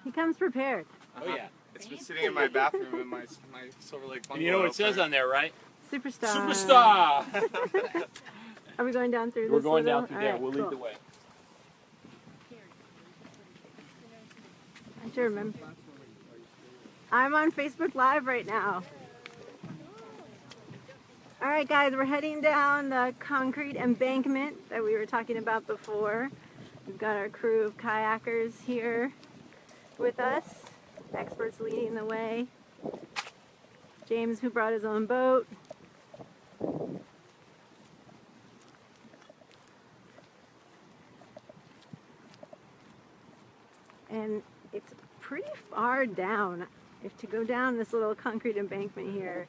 He comes prepared. Oh yeah. It's been sitting in my bathroom in my Silver Lake bungalow. And you know what it says on there, right? Superstar. Superstar! Are we going down through We're this going little? down through All there. right, We'll cool. lead the way. I should remember. I'm on Facebook Live right now. All right, guys, we're heading down the concrete embankment that we were talking about before. We've got our crew of kayakers here with us, experts leading the way. James, who brought his own boat. And it's pretty far down. If to go down this little concrete embankment here,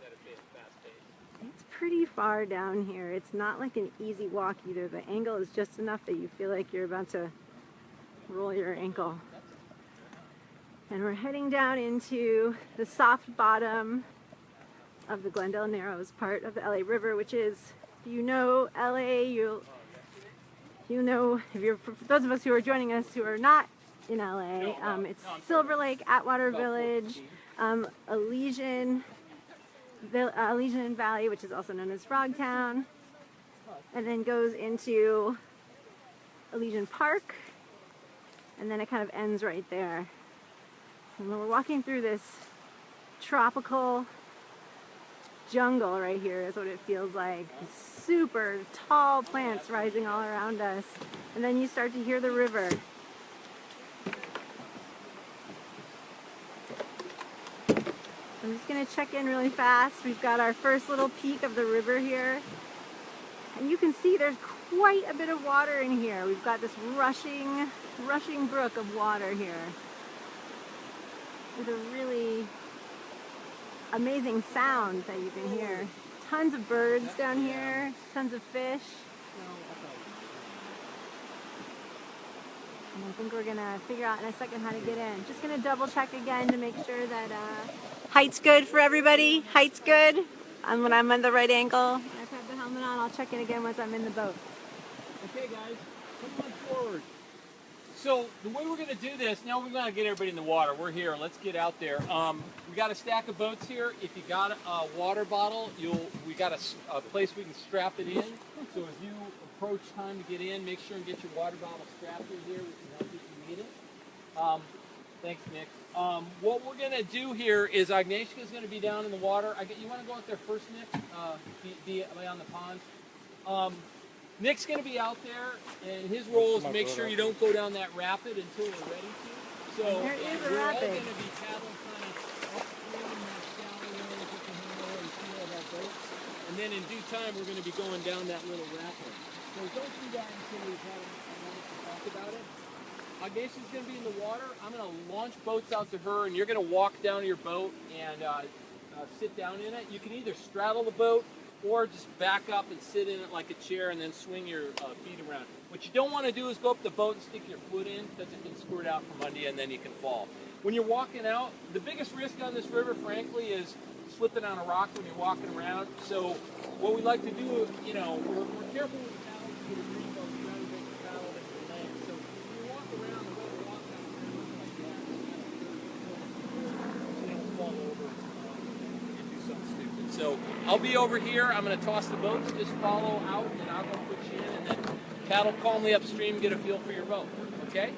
it's pretty far down here. It's not like an easy walk either. The angle is just enough that you feel like you're about to roll your ankle. And we're heading down into the soft bottom of the Glendale Narrows part of the LA River, which is, if you know LA, you'll know, for those of us who are joining us who are not in LA, it's Silver Lake, Atwater Village, Elysian Valley, which is also known as Frogtown, and then goes into Elysian Park, and then it kind of ends right there. And we're walking through this tropical jungle right here is what it feels like. Super tall plants rising all around us, and then you start to hear the river. I'm just going to check in really fast. We've got our first little peek of the river here. And you can see there's quite a bit of water in here. We've got this rushing brook of water here. With a really amazing sound that you can hear. Tons of birds down here, tons of fish. And I think we're gonna figure out in a second how to get in. Just gonna double check again to make sure that height's good for everybody. Height's good. When I'm at the right angle. When I've had the helmet on, I'll check in again once I'm in the boat. Okay, guys, come on forward. So the way we're going to do this, now we're going to get everybody in the water. We're here. Let's get out there. We got a stack of boats here. If you got a water bottle, we got a place we can strap it in. So as you approach time to get in, make sure and get your water bottle strapped in here. We can help you if you need it. Thanks, Nick. What we're going to do here is Agnieszka is going to be down in the water. You want to go out there first, Nick? Be on the pond. Nick's going to be out there, and his role is to make sure you don't go down that rapid until we're ready to. So There is a we're all rapid. going to be paddling kind of upstream in that shallow area, get the handle and feel of our boats. And then in due time, we're going to be going down that little rapid. So don't do that until we've had a moment to talk about it. Agnieszka's going to be in the water. I'm going to launch boats out to her, and you're going to walk down to your boat and sit down in it. You can either straddle the boat or just back up and sit in it like a chair and then swing your feet around. What you don't want to do is go up the boat and stick your foot in because it can squirt out from under you and then you can fall. When you're walking out, the biggest risk on this river, frankly, is slipping on a rock when you're walking around. So what we like to do, you know, we're careful with the paddle for the green boat. We try to make the paddle that can land. So when you walk around, the way to walk down the river like that, so you don't fall over and do something stupid. So I'll be over here. I'm going to toss the boats. Just follow out, and I'll go put you in, and then paddle calmly upstream, get a feel for your boat. Okay?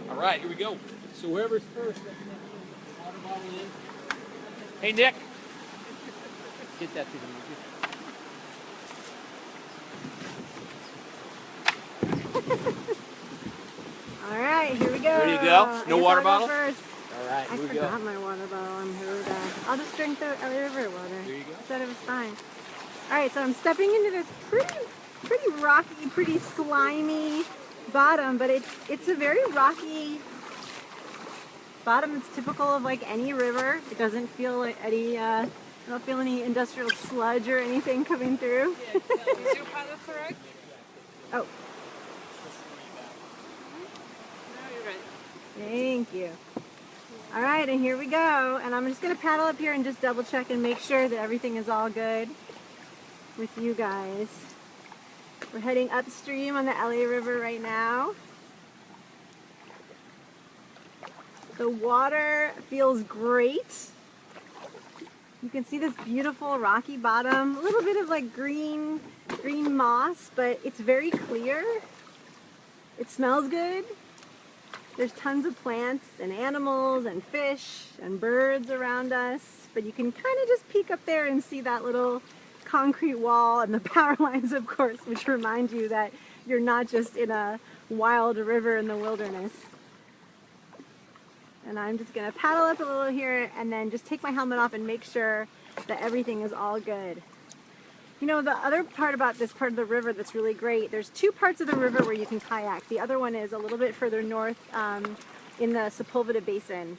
All right, here we go. So whoever's first, let's get the water bottle in. Hey, Nick. Get that to him. All right, here we go. Ready to go? No water bottle? First. All right, I here we forgot go. my water bottle. I'm rude. I'll just drink the river water. There you go. I said it was fine. All right, so I'm stepping into this pretty rocky, pretty slimy bottom, but it's a very rocky bottom. It's typical of like any river. It doesn't feel like any. I don't feel any industrial sludge or anything coming through. Is your paddle correct? Oh, No, you're right. thank you. All right, and here we go. And I'm just gonna paddle up here and just double check and make sure that everything is all good with you guys. We're heading upstream on the LA River right now. The water feels great. You can see this beautiful rocky bottom, a little bit of like green moss, but it's very clear. It smells good. There's tons of plants and animals and fish and birds around us, but you can kind of just peek up there and see that little concrete wall and the power lines, of course, which remind you that you're not just in a wild river in the wilderness. And I'm just gonna paddle up a little here and then just take my helmet off and make sure that everything is all good. You know, the other part about this part of the river that's really great, there's two parts of the river where you can kayak. The other one is a little bit further north in the Sepulveda Basin.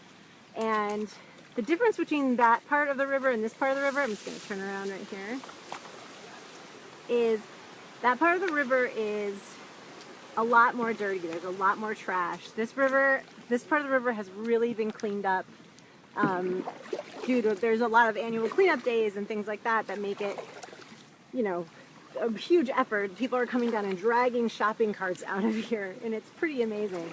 And the difference between that part of the river and this part of the river, I'm just gonna turn around right here, is that part of the river is a lot more dirty. There's a lot more trash. This part of the river has really been cleaned up there's a lot of annual cleanup days and things like that that make it, you know, a huge effort. People are coming down and dragging shopping carts out of here, and it's pretty amazing.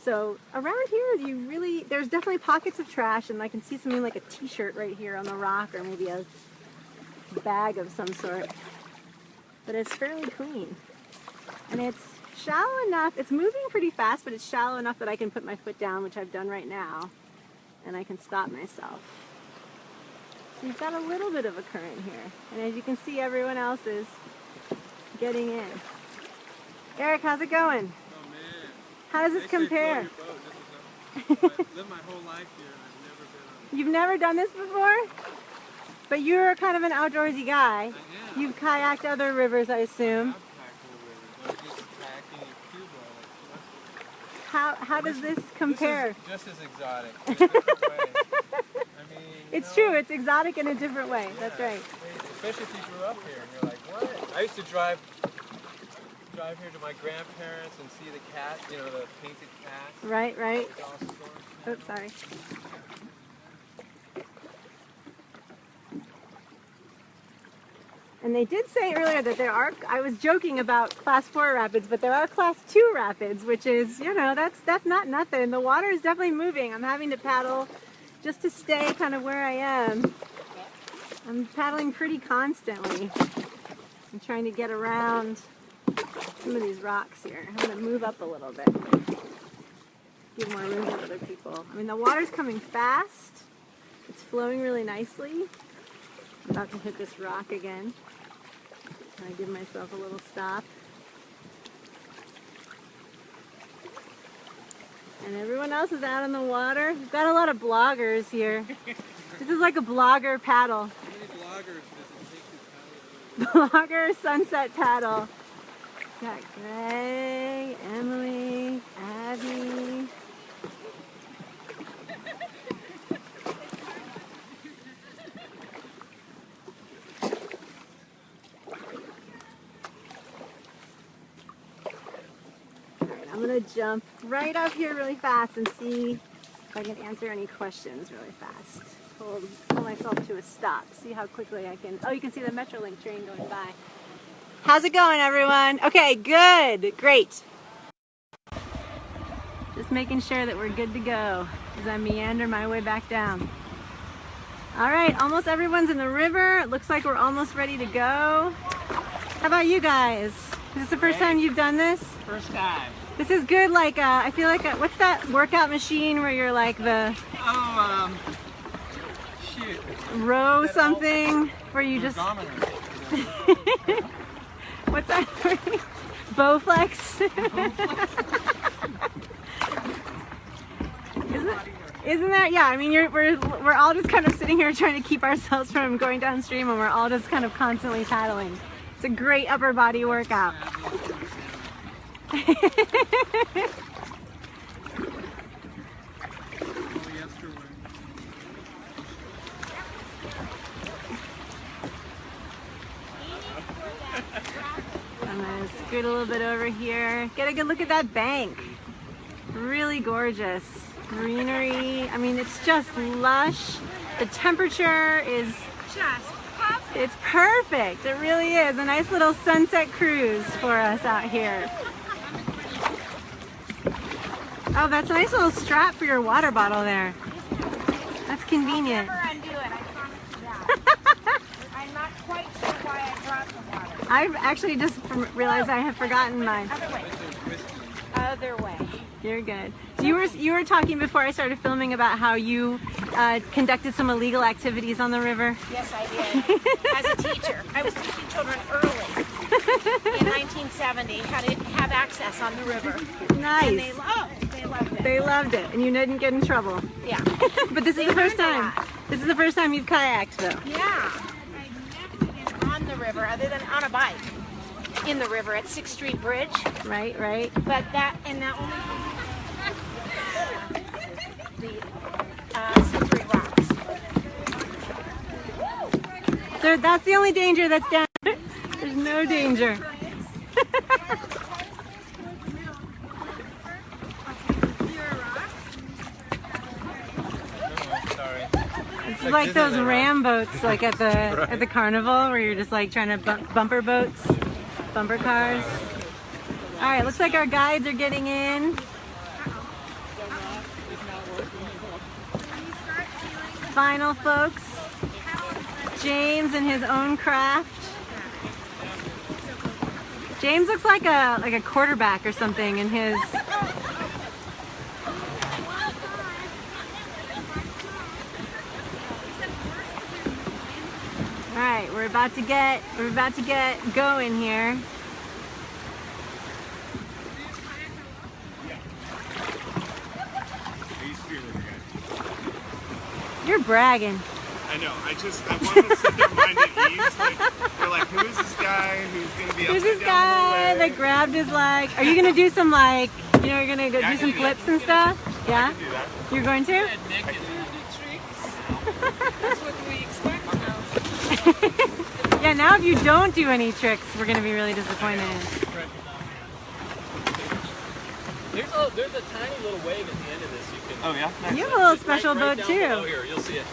So around here, there's definitely pockets of trash, and I can see something like a t-shirt right here on the rock, or maybe a bag of some sort. But it's fairly clean. And it's shallow enough, it's moving pretty fast, but it's shallow enough that I can put my foot down, which I've done right now, and I can stop myself. So you've got a little bit of a current here. And as you can see, everyone else is getting in. Eric, how's it going? Oh man. How does this compare? I've lived my whole life here and I've never been on You've never done this before? But you're kind of an outdoorsy guy. I am. You've kayaked other rivers, I assume. I've kayaking the river, but just kayaking in Cuba. How does this compare? This is just as exotic in a different way. I mean, It's true, it's exotic in a different way. yeah, That's right. Especially if you grew up here and you're like, what? I used to drive here to my grandparents and see the cat, you know, the painted cat. Right. It's all sorts. Oops, sorry. And they did say earlier that there are, I was joking about class 4 rapids, but there are class 2 rapids, which is, you know, that's not nothing. The water is definitely moving. I'm having to paddle just to stay kind of where I am. I'm paddling pretty constantly. I'm trying to get around some of these rocks here. I'm going to move up a little bit. Give more room for other people. I mean, the water's coming fast. It's flowing really nicely. I'm about to hit this rock again. I give myself a little stop. And everyone else is out on the water. We've got a lot of bloggers here. This is like a blogger paddle. How many bloggers does it take to paddle? Blogger sunset paddle. Got Gray, Emily, Abby. I'm gonna jump right up here really fast and see if I can answer any questions really fast. Pull myself to a stop, see how quickly I can. Oh, you can see the Metrolink train going by. How's it going, everyone? Okay, good, great. Just making sure that we're good to go as I meander my way back down. All right, almost everyone's in the river. It looks like we're almost ready to go. How about you guys? Is this the first time you've done this? First time. This is good, like, I feel like, what's that workout machine where you're like the... Oh, shoot. Row something, where you just... What's that? Bowflex? Isn't that, yeah, I mean, we're all just kind of sitting here trying to keep ourselves from going downstream, and we're all just kind of constantly paddling. It's a great upper body workout. I'm gonna scoot a little bit over here. Get a good look at that bank. Really gorgeous. Greenery. I mean, it's just lush. The temperature is Just perfect. it's perfect. It really is. A nice little sunset cruise for us out here. Oh, that's a nice little strap for your water bottle there. That's convenient. Never undo it, I promise you that. I'm not quite sure why I dropped the water. I've actually just realized I have forgotten mine. Other way. Other way. You're good. So you were talking before I started filming about how you conducted some illegal activities on the river. Yes, I did. As a teacher, I was teaching children early in 1970 how to have access on the river. Nice. And they loved it. They loved it, and you didn't get in trouble. Yeah. But this is the first time. This is the first time you've kayaked, though. Yeah. I've never been on the river other than on a bike in the river at 6th Street Bridge. Right, right. But that only the slippery rocks. So that's the only danger that's down. There's no danger. It's like those ram boats, like at the carnival, where you're just like trying to bumper boats, bumper cars. All right, looks like our guides are getting in. Final, folks. James and his own craft. James looks like a quarterback or something in his. All right, we're about to get going here. You're bragging. I know. I wanted to sit there mind at ease. Like, they're like, who is this guy who's gonna be Who's upside this down guy the whole way? that grabbed his leg? Are you gonna do some like, you know, you're gonna go Yeah, I do can some do flips that. and stuff? Yeah? I can do that. You're going to? That's what we expect now. Yeah, now if you don't do any tricks, we're gonna be really disappointed. There's a tiny little wave at the end of this. You can. Oh yeah. You have a little special right boat down below too. here, you'll see it.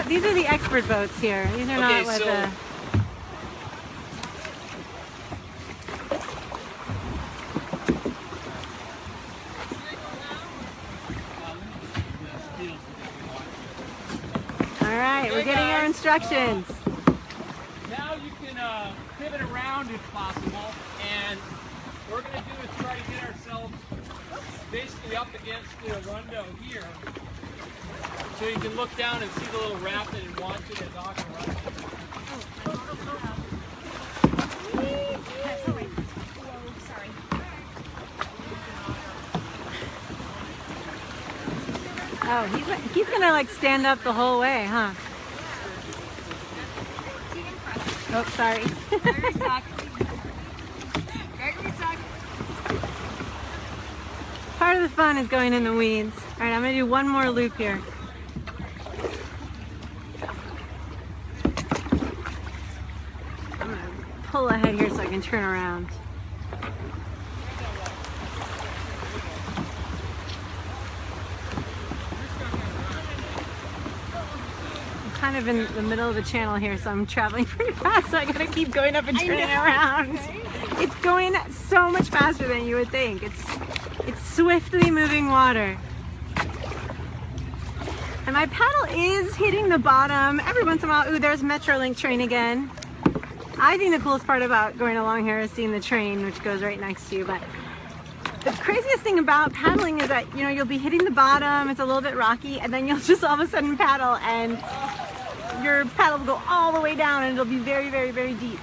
These are the expert boats here. These are not Okay, what so the. right, we're getting our instructions. Now you can pivot around if possible, and what we're going to do is try to get ourselves basically up against the rundo here, so you can look down and see the little rapid and watch it as Aqua runs. Oh, he's gonna like stand up the whole way, huh? Oh, sorry. Gregory's stuck. Gregory's stuck. Part of the fun is going in the weeds. All right, I'm gonna do one more loop here. I'm gonna pull ahead here so I can turn around. Kind of in the middle of the channel here, so I'm traveling pretty fast, so I gotta keep going up and turning around. It's going so much faster than you would think. It's swiftly moving water. And my paddle is hitting the bottom. Every once in a while, ooh, there's Metrolink train again. I think the coolest part about going along here is seeing the train, which goes right next to you. But the craziest thing about paddling is that, you know, you'll be hitting the bottom, it's a little bit rocky, and then you'll just all of a sudden paddle and your paddle will go all the way down and it'll be very, very, very deep.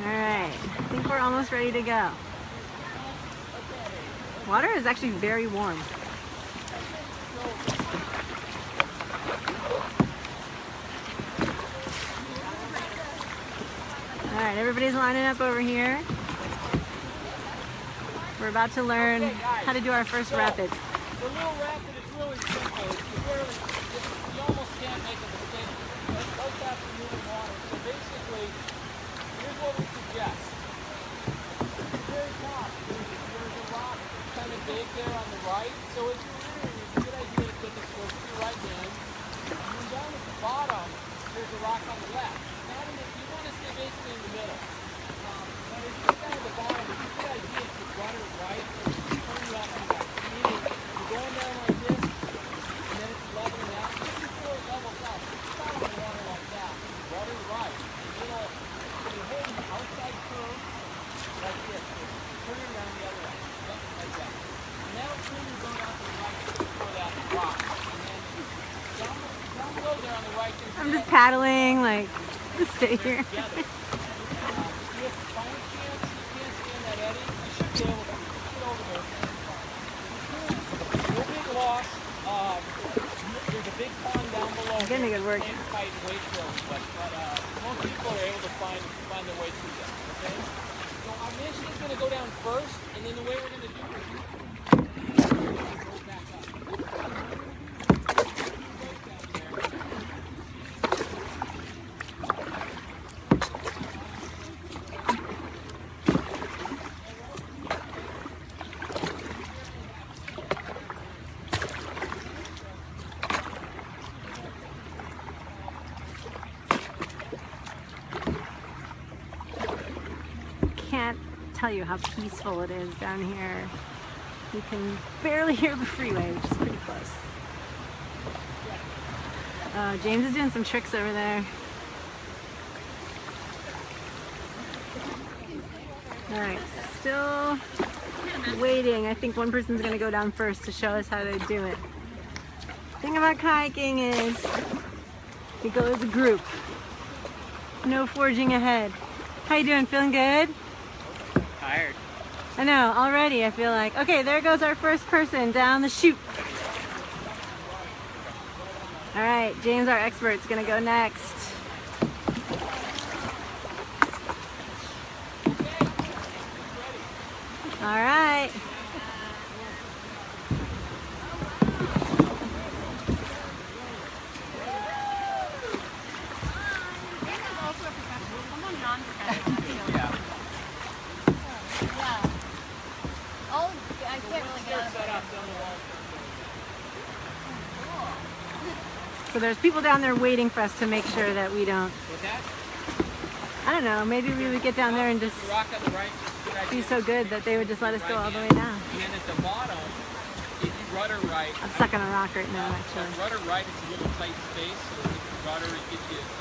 All right, I think we're almost ready to go. Water is actually very warm. All right, everybody's lining up over here. We're about to learn how to do our first rapid. The little rapid is really simple. You almost can't make a mistake. It does have to move in water. So basically, here's what we suggest. At the very top, there's a rock kind of big there on the right. So if you're rearing, it's a good idea to take a stroke to your right hand. And then down at the bottom, there's a rock on the left. Now, you want to stay basically in the middle. But if you're down at the bottom, it's a good idea to run it right and turn you off to the right. Meaning, you're going down like this, and then it's leveling out. Just before it levels out, it's not on the water like that. Run it right. It'll, so you're holding the outside curve like this. Turn it around the other way. Yep, like that. And that'll turn your boat out to the right for that rock. And then down below there on the right, there's I'm just paddling, like, just stay here. together. If by any chance you can't stand that eddy, you should be able to get over there. No big loss. There's a big pond down below. I'm getting a good work. Can't fight weight throws, but most people are able to find their way through that. Okay? So our mission is going to go down first, and then the way we're going to do it is go back up. Can't tell you how peaceful it is down here. You can barely hear the freeway, which is pretty close. James is doing some tricks over there. All right, still waiting. I think one person's gonna go down first to show us how to do it. Thing about kayaking is you go as a group. No forging ahead. How you doing? Feeling good? Tired. I know, already I feel like. Okay, there goes our first person down the chute. All right, James, our expert, is gonna go next. All right. Oh, I can't really get out of it. So there's people down there waiting for us to make sure that we don't, With that, I don't know, maybe we would get down there and just the rock on the right, good idea. be so good that they would just let us go all the way down. And then at the bottom, if you rudder right, I'm stuck on a rock right now, that actually. rudder right, it's a little tight space, so with the rudder it gives you just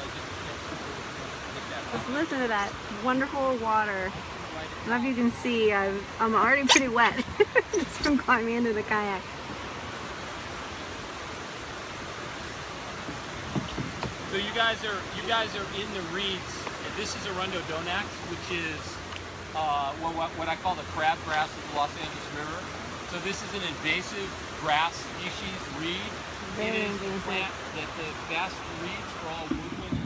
Just listen to that wonderful water. I don't know if you can see, I'm already pretty wet just from climbing into the kayak. So you guys are in the reeds. And this is Arundo donax, which is what I call the crabgrass of the Los Angeles River. So this is an invasive grass species, reed. Very it is the invasive. plant that the best reeds for all woodland in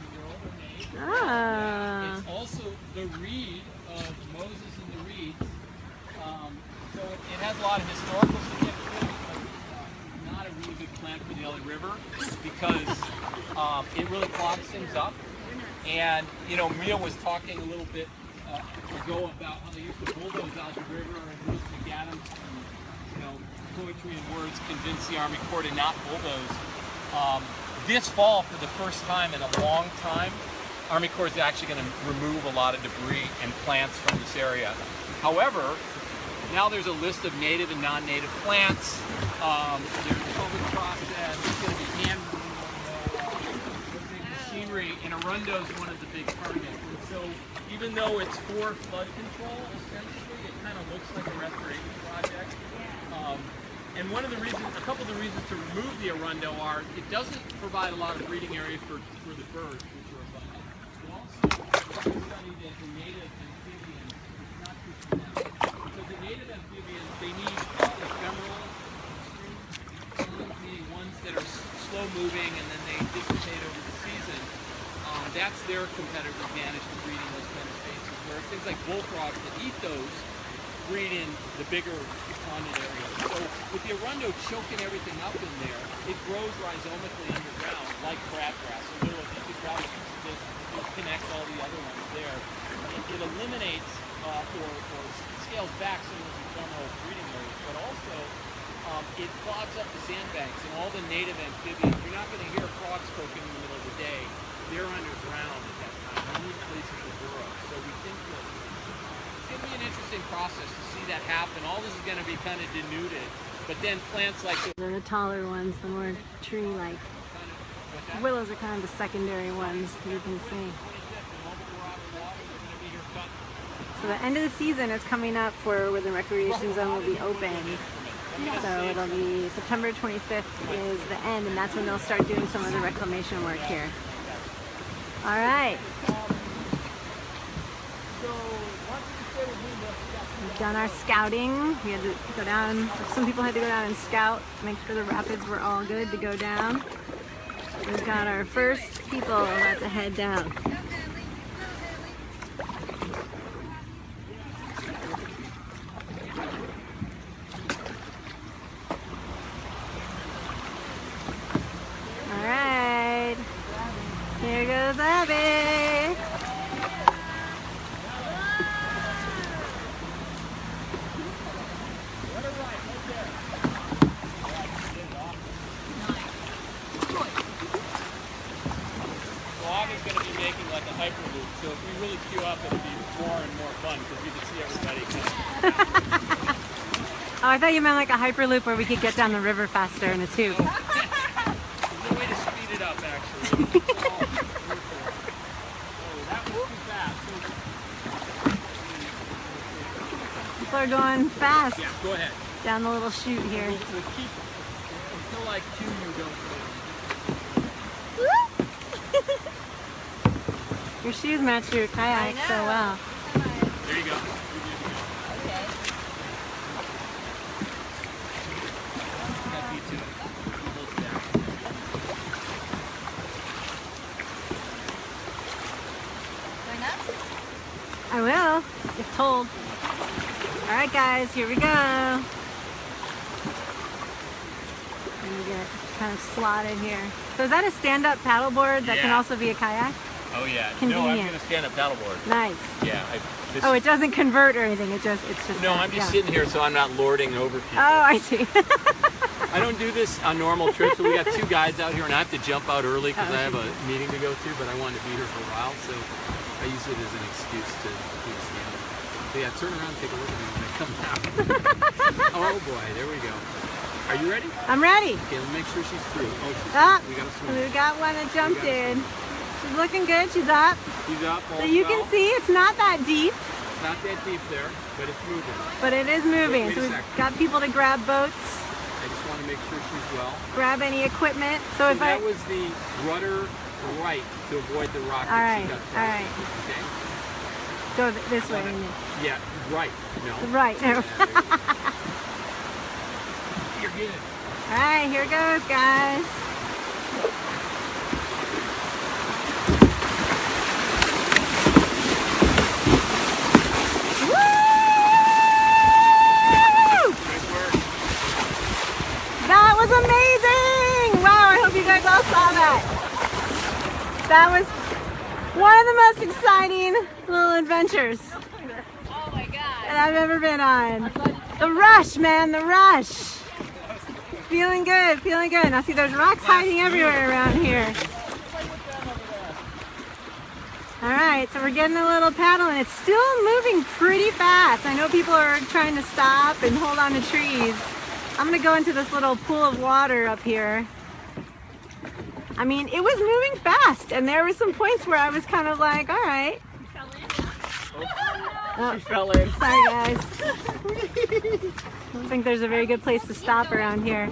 the world are made. Ah. It's also the reed of Moses and the reeds. So it has a lot of historical significance. It's not a really good plant for the LA River because it really clogs things up. And you know, Mia was talking a little bit ago about how they used to bulldoze out the river, and Bruce McAdams, you know, poetry and words convinced the Army Corps to not bulldoze. This fall, for the first time in a long time, Army Corps is actually going to remove a lot of debris and plants from this area. However, now there's a list of native and non-native plants. There's a COVID process. There's going to be hand machinery, and Arundo is one of the big targets. And so, even though it's for flood control, essentially, it kind of looks like a restoration project. And one of the reasons, a couple of the reasons to remove the Arundo are it doesn't provide a lot of breeding area for the birds, which are abundant. It also studied that the native amphibians, it's not good for them. Because the native amphibians, they need ephemeral streams, meaning ones that are slow moving and then they dissipate over the season. That's their competitive advantage in breeding those kind of spaces. Where things like bullfrogs that eat those breed in the bigger ponded areas. So with the Arundo choking everything up in there, it grows rhizomically underground like crabgrass. So if you grab a piece of this, you'll connect all the other ones there. It eliminates or scales back some of those ephemeral breeding areas, but also it clogs up the sandbanks and all the native amphibians. You're not going to hear frogs croaking in the middle of the day. They're underground at that time. You need places to burrow. So we think that it's going to be an interesting process to see that happen. All this is going to be kind of denuded, but then plants like the They're the taller ones, the more tree-like. Willows are kind of the secondary ones you can see. So the end of the season is coming up for where the recreation zone will be open. So it'll be September 25th is the end, and that's when they'll start doing some of the reclamation work here. All right. We've done our scouting. We had to go down, some people had to go down and scout, make sure the rapids were all good to go down. We've got our first people about to head down. All right, here goes Abby. Is going to be making like a hyperloop, so if we really queue up, it'll be more and more fun because we can see everybody. Oh, I thought you meant like a hyperloop where we could get down the river faster in a tube. There's no way to speed it up, actually. Oh, that was too fast. People are going fast Yeah, go ahead. down the little chute here. We'll keep until I cue you, don't go. Your shoes match your kayak so well. There you go. Okay. Got me too. Hold it down. Going up? I will, if told. All right, guys, here we go. And we get kind of slotted here. So is that a stand-up paddleboard that can Yeah. also be a kayak? Oh yeah. Convenient. No, I'm gonna stand up paddleboard. Nice. Yeah. Oh, it doesn't convert or anything. It's just. No, I'm just yeah. sitting here so I'm not lording over people. Oh, I see. I don't do this on normal trips, but we got two guides out here, and I have to jump out early because Oh, I have a meeting to go to. But I wanted to be here for a while, so I use it as an excuse to do the stand-up. So yeah, turn around and take a look at me when I come out. Oh boy, there we go. Are you ready? I'm ready. Okay, let's make sure she's through. Oh, she's Ah, we gotta swim. we got one that jumped in. She's looking good. She's up. She's up. So you can see it's not that deep, It's not that deep there, but it's moving. but it is moving. Wait So a we've second. got people to grab boats, I just want to make sure she's well. grab any equipment. So So if I, that was the rudder right to avoid the rock. all that right, she got all thrown. right, Okay. go this way. Yeah, right. No. Right. Yeah, there you go. You're good. All right, here goes, guys. Woo! Nice work. That was amazing! Wow, I hope you guys all saw that. That was one of the most exciting little adventures that I've ever been on. The rush, man, the rush. Feeling good, feeling good. Now see, there's rocks hiding everywhere around here. All right, so we're getting a little paddle and it's still moving pretty fast. I know people are trying to stop and hold on to trees. I'm gonna go into this little pool of water up here. I mean, it was moving fast and there were some points where I was kind of like, all right. Oh, She fell in. sorry guys. I don't think there's a very good place to stop around here.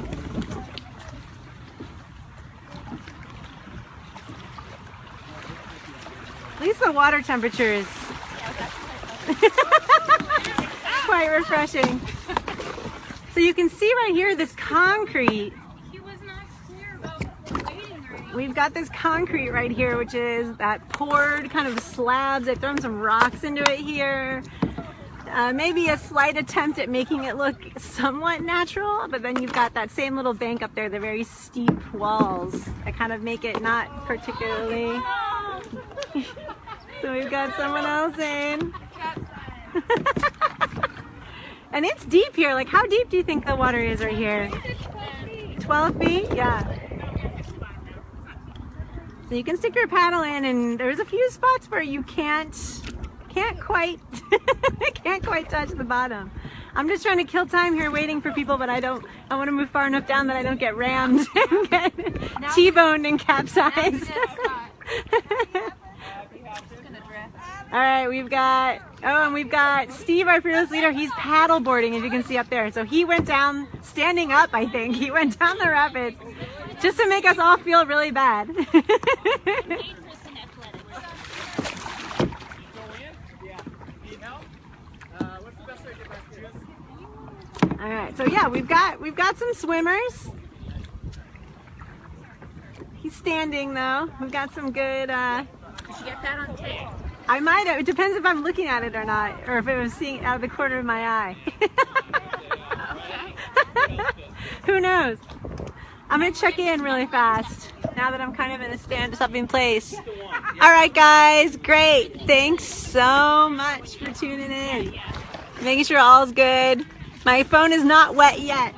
At least the water temperature is quite refreshing. So you can see right here this concrete. He was not clear about waiting or anything. We've got this concrete right here, which is that poured kind of slabs. They've thrown some rocks into it here. Maybe a slight attempt at making it look somewhat natural, but then you've got that same little bank up there, the very steep walls that kind of make it not particularly. So we've got someone else in. And it's deep here. Like, how deep do you think the water is right here? 12 feet? Yeah. So you can stick your paddle in, and there's a few spots where you can't quite touch the bottom. I'm just trying to kill time here waiting for people, but I want to move far enough down that I don't get rammed and get T-boned and capsized. All right, we've got Steve, our fearless leader. He's paddle boarding, as you can see up there. So he went down, standing up, I think. He went down the rapids just to make us all feel really bad. All right, so yeah, we've got some swimmers. He's standing though. We've got some good. Did you get that on tape? I might have. It depends if I'm looking at it or not, or if it was seeing it out of the corner of my eye. Who knows? I'm gonna check in really fast now that I'm kind of in a stand-up-in place. All right, guys, great. Thanks so much for tuning in. Making sure all's good. My phone is not wet yet.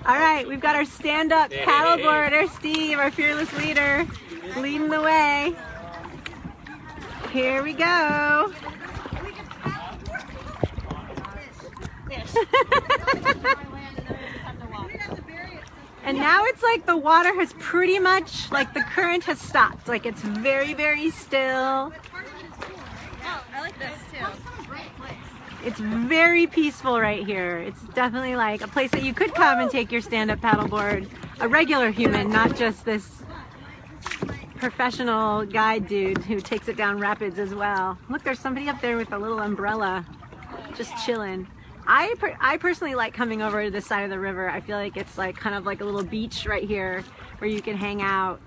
All right, we've got our stand-up paddleboarder, Steve, our fearless leader, leading the way. Here we go. And now it's like the water has pretty much, like the current has stopped. Like it's very, very still. Oh, I like this too. It's very peaceful right here. It's definitely like a place that you could come and take your stand-up paddleboard. A regular human, not just this professional guide dude who takes it down rapids as well. Look, there's somebody up there with a little umbrella, just chilling. I personally like coming over to this side of the river. I feel like it's like kind of like a little beach right here where you can hang out.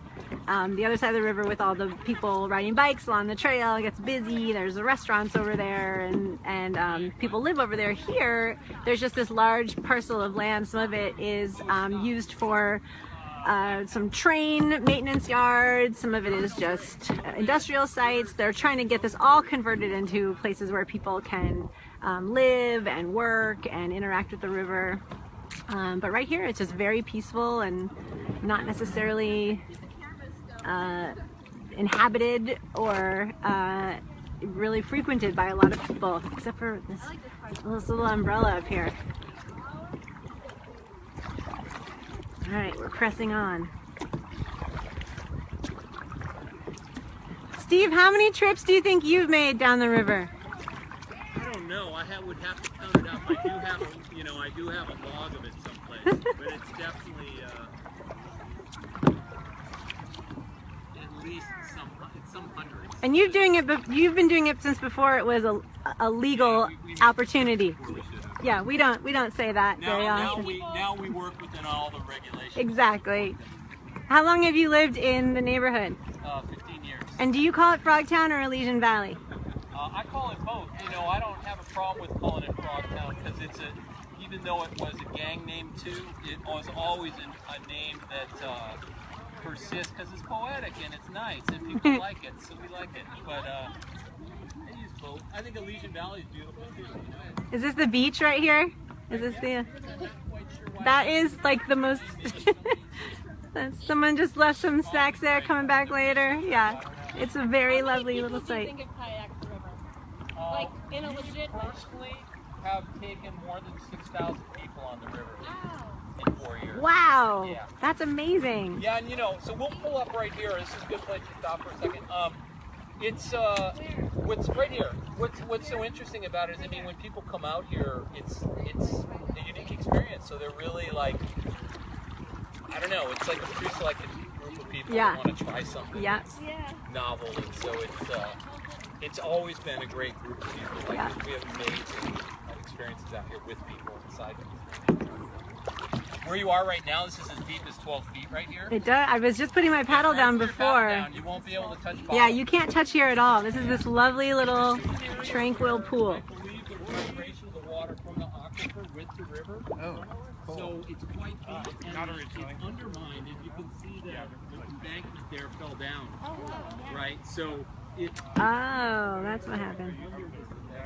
The other side of the river with all the people riding bikes along the trail, it gets busy. There's the restaurants over there and people live over there. Here, there's just this large parcel of land. Some of it is used for some train maintenance yards. Some of it is just industrial sites. They're trying to get this all converted into places where people can live and work and interact with the river. But right here, it's just very peaceful and not necessarily inhabited or really frequented by a lot of people, except for this little umbrella up here. All right, we're pressing on. Steve, how many trips do you think you've made down the river? I don't know. Would have to count it up. I do have a log of it someplace, but it's definitely at least some hundreds. And you've been doing it since before it was a legal opportunity. Yeah, we don't say that very often. Now we work within all the regulations. Exactly. How long have you lived in the neighborhood? 15 years. And do you call it Frogtown or Elysian Valley? I call it both. I don't have a problem with calling it Frogtown because even though it was a gang name too, it was always a name that persists because it's poetic and it's nice and people like it, so we like it. But I use both. I think Elysian Valley is beautiful too. Is this the beach right here? Is this the? That is like the most. Someone just left some snacks there, coming back later. Yeah, it's a very lovely little site. Think of kayak the river, like in a legit way. Personally, have taken more than 6,000 people on the river in 4 years. Wow, Yeah. that's amazing. Yeah, and so we'll pull up right here. This is a good place to stop for a second. It's what's right here. What's so interesting about it is, when people come out here, it's a unique experience. So they're really like, I don't know, it's like a pre-selected group of people Yeah. that want to try something Yeah. that's novel, and so it's always been a great group of people. Yeah. We have amazing experiences out here with people inside. Where you are right now, this is as deep as 12 feet right here. It does. I was just putting my paddle down Put your before. paddle down, you won't be able to touch bottom. Yeah, you can't touch here at all. This is this lovely little tranquil pool. I believe the vibration of the water from the aquifer with the river. Oh, cool. So it's quite deep, and not it's originally. undermined, and you can see that the embankment there fell down. Right, so it. Oh, that's what happened.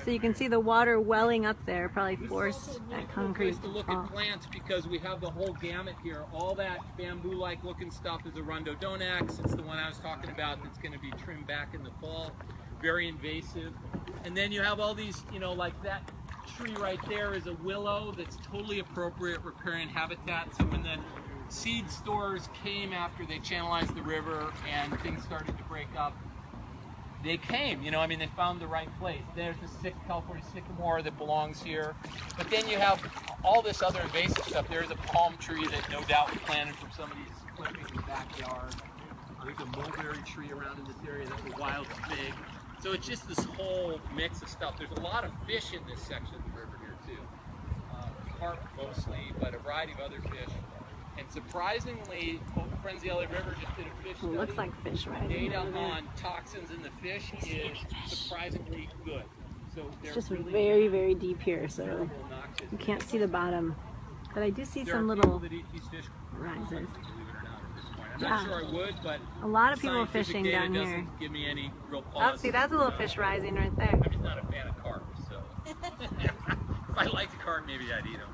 So you can see the water welling up there, probably forced that concrete Place to look fall. at plants because we have the whole gamut here. All that bamboo-like looking stuff is a rhododendron. It's the one I was talking about that's going to be trimmed back in the fall. Very invasive. And then you have all these, like that tree right there is a willow that's totally appropriate riparian habitat. So when the seed stores came after they channelized the river and things started to break up, they came, they found the right place. There's the California sycamore that belongs here. But then you have all this other invasive stuff. There's a palm tree that no doubt was planted from somebody's clipping in the backyard. There's a mulberry tree around in this area that's a wild fig. So it's just this whole mix of stuff. There's a lot of fish in this section of the river here too. Carp mostly, but a variety of other fish. And surprisingly, Friends of the LA River just did a fish study. It looks like fish right Data over there. on toxins in the fish is surprisingly good. So It's just very, very deep here, so obnoxious. you can't see the bottom. But I do see There some are little people that eat these fish rises. believe it or not, at this point. I'm Yeah. not sure I would, but A lot of people scientific fishing data down here. doesn't give me any real Oh, pause. see, that's a little fish rising right there. I'm just not a fan of carp, so if I liked carp, maybe I'd eat them.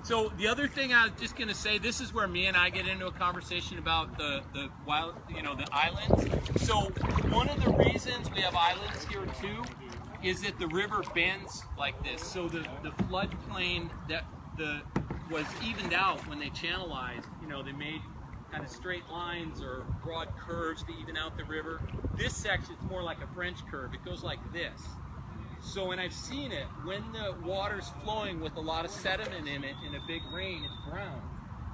So the other thing I was just going to say, this is where me and I get into a conversation about the wild, the islands. So one of the reasons we have islands here too is that the river bends like this. So the floodplain that was evened out when they channelized, they made kind of straight lines or broad curves to even out the river. This section is more like a French curve. It goes like this. So when I've seen it, when the water's flowing with a lot of sediment in it in a big rain, it's brown.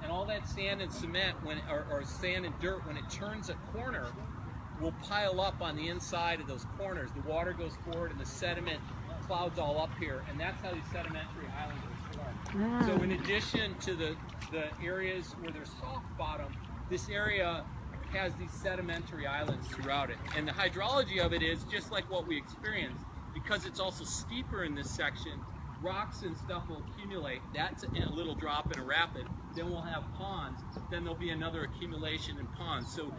And all that sand and cement, or sand and dirt, when it turns a corner, will pile up on the inside of those corners. The water goes forward and the sediment clouds all up here. And that's how these sedimentary islands are formed. So in addition to the areas where there's soft bottom, this area has these sedimentary islands throughout it. And the hydrology of it is just like what we experienced. Because it's also steeper in this section, rocks and stuff will accumulate. That's a little drop in a rapid. Then we'll have ponds. Then there'll be another accumulation in ponds. So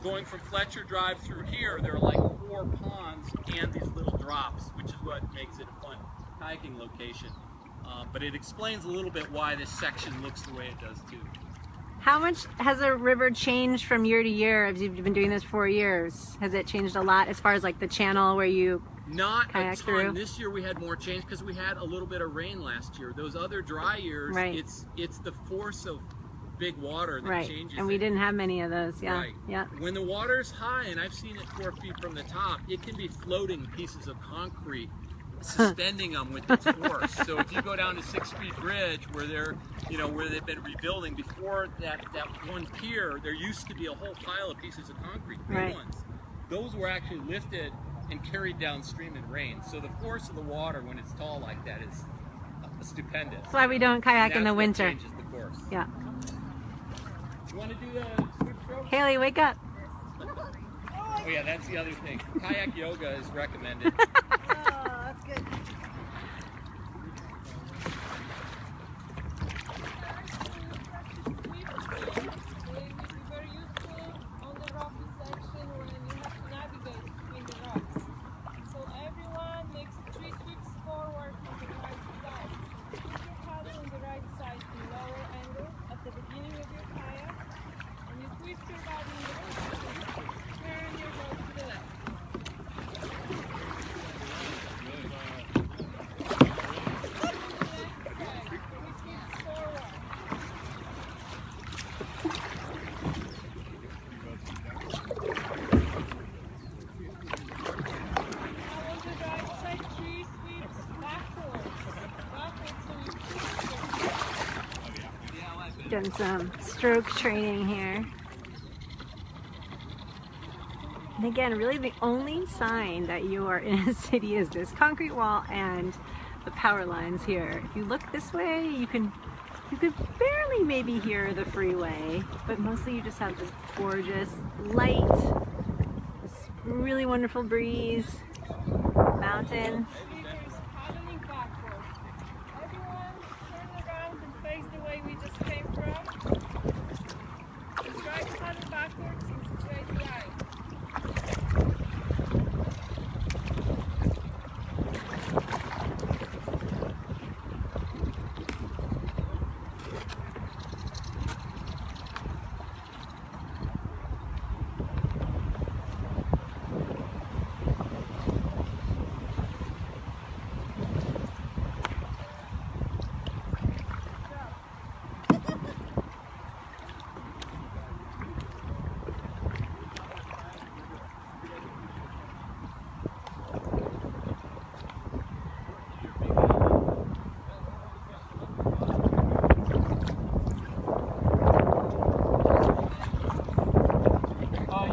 going from Fletcher Drive through here, there are like 4 ponds and these little drops, which is what makes it a fun kayaking location. But it explains a little bit why this section looks the way it does too. How much has the river changed from year to year? As you've been doing this 4 years, has it changed a lot as far as like the channel where you Not a kayak ton. through? This year we had more change because we had a little bit of rain last year. Those other dry years, Right. it's the force of big water that Right, changes and we it. didn't have many of those. Yeah, Right. yeah. When the water's high, and I've seen it 4 feet from the top, it can be floating pieces of concrete, suspending them with its force. So if you go down to 6th Street Bridge, where they're, you know, where they've been rebuilding, before that one pier, there used to be a whole pile of pieces of concrete, big Right. ones. Those were actually lifted and carried downstream in rain. So the force of the water when it's tall like that is stupendous. That's why we don't kayak in the That's what winter. changes the course. Yeah. You want to do the sweep stroke? Haley, wake up. Oh yeah, that's the other thing. Kayak yoga is recommended. Oh, that's good. Very useful on the rocky section when you have to navigate between the rocks. So everyone makes 3 sweeps forward on the right side. Keep your paddle on the right side in lower angle at the beginning of your kayak, and you twist your body in the right direction. Turn your boat to the left. Doing some stroke training here. And again, really the only sign that you are in a city is this concrete wall and the power lines here. If you look this way, you could barely maybe hear the freeway, but mostly you just have this gorgeous light, this really wonderful breeze, mountain. Paddling backward. Everyone turn around and face the way we just came from. Try to paddle backwards in straight line.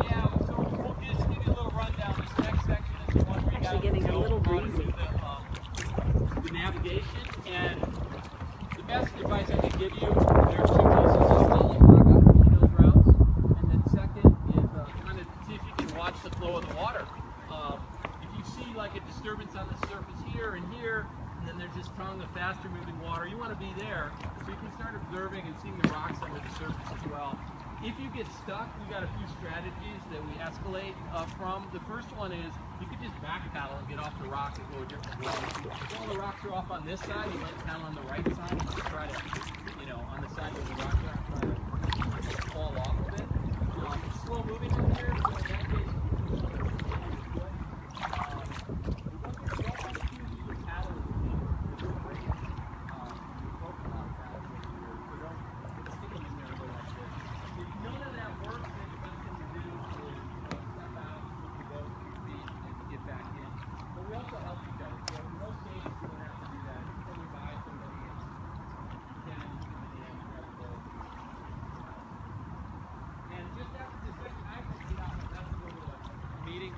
Yeah, so we'll just give you a little rundown. This next section is the one where you Actually gotta getting a go little on breezy. the navigation. And the best advice I can give you, there are 2 pieces of follow rock up on those routes. And then second is kind of see if you can watch the flow of the water. If you see like a disturbance on the surface here and here, and then there's just tongue of faster moving water, you want to be there so you can start observing and seeing the rocks under the surface as well. If you get stuck, we got a few strategies that we escalate from. The first one is you could just back paddle and get off the rock and go a different way. If all the rocks are off on this side, you might paddle on the right side and just try to, you know, on the side where the rocks are, try to fall off a bit. It's slow moving in here, so in that case,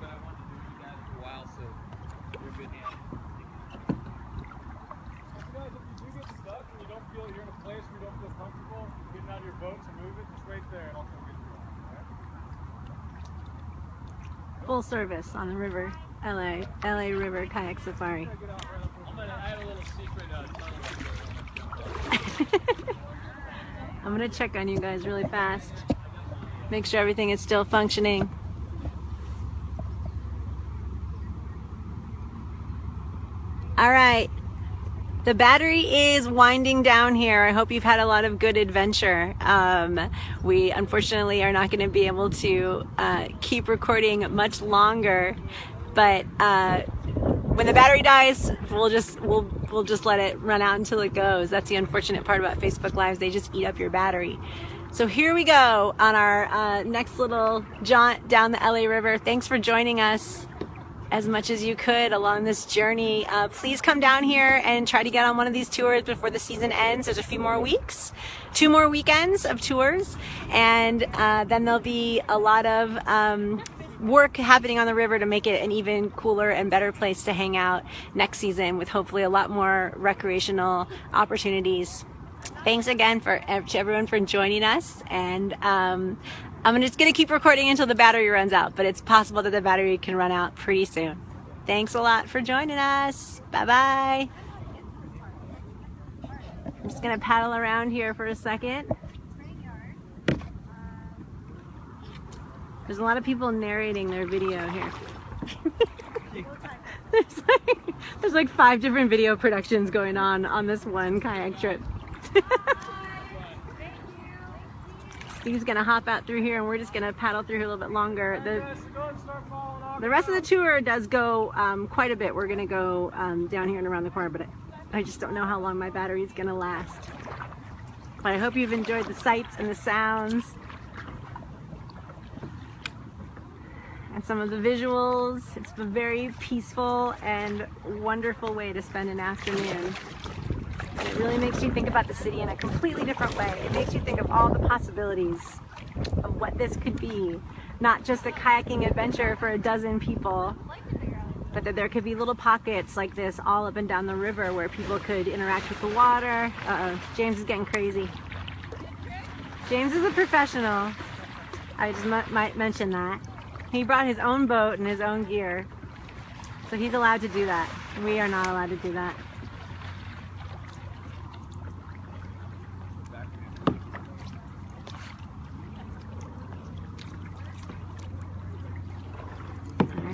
but I wanted to do that for a while, so you're in good hands. Guys, if you do get stuck and you don't feel you're in a place where you don't feel comfortable getting out of your boat to move it, just right there and I'll come get you out. Alright? Full service on the river, LA River Kayak Safari. I have a little secret tunnel I'm gonna check on you guys really fast. Make sure everything is still functioning. All right, The battery is winding down here. I hope you've had a lot of good adventure. We unfortunately are not going to be able to keep recording much longer, but when the battery dies, we'll just let it run out until it goes. That's the unfortunate part about Facebook Lives. They just eat up your battery. So here we go on our next little jaunt down the LA River. Thanks for joining us as much as you could along this journey. Please come down here and try to get on one of these tours before the season ends. There's a few more weeks, 2 more weekends of tours, and then there'll be a lot of work happening on the river to make it an even cooler and better place to hang out next season, with hopefully a lot more recreational opportunities. Thanks again to everyone for joining us, and I'm just going to keep recording until the battery runs out, but it's possible that the battery can run out pretty soon. Thanks a lot for joining us. Bye-bye. I'm just going to paddle around here for a second. There's a lot of people narrating their video here. There's like 5 different video productions going on this one kayak trip. Steve's gonna hop out through here, and we're just gonna paddle through here a little bit longer. The rest of the tour does go quite a bit. We're gonna go down here and around the corner, but I just don't know how long my battery's gonna last. But I hope you've enjoyed the sights and the sounds and some of the visuals. It's a very peaceful and wonderful way to spend an afternoon. And it really makes you think about the city in a completely different way. It makes you think of all the possibilities of what this could be. Not just a kayaking adventure for a dozen people, but that there could be little pockets like this all up and down the river where people could interact with the water. Uh-oh, James is getting crazy. James is a professional. I just might mention that. He brought his own boat and his own gear. So he's allowed to do that. We are not allowed to do that.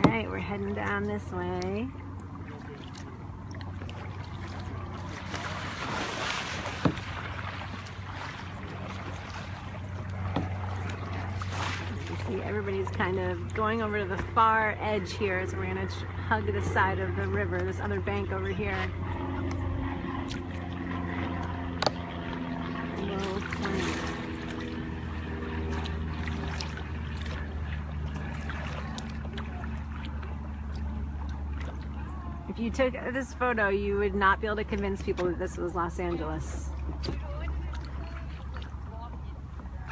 Alright, we're heading down this way. See, everybody's kind of going over to the far edge here, so we're going to hug the side of the river, this other bank over here. Low point. If you took this photo, you would not be able to convince people that this was Los Angeles.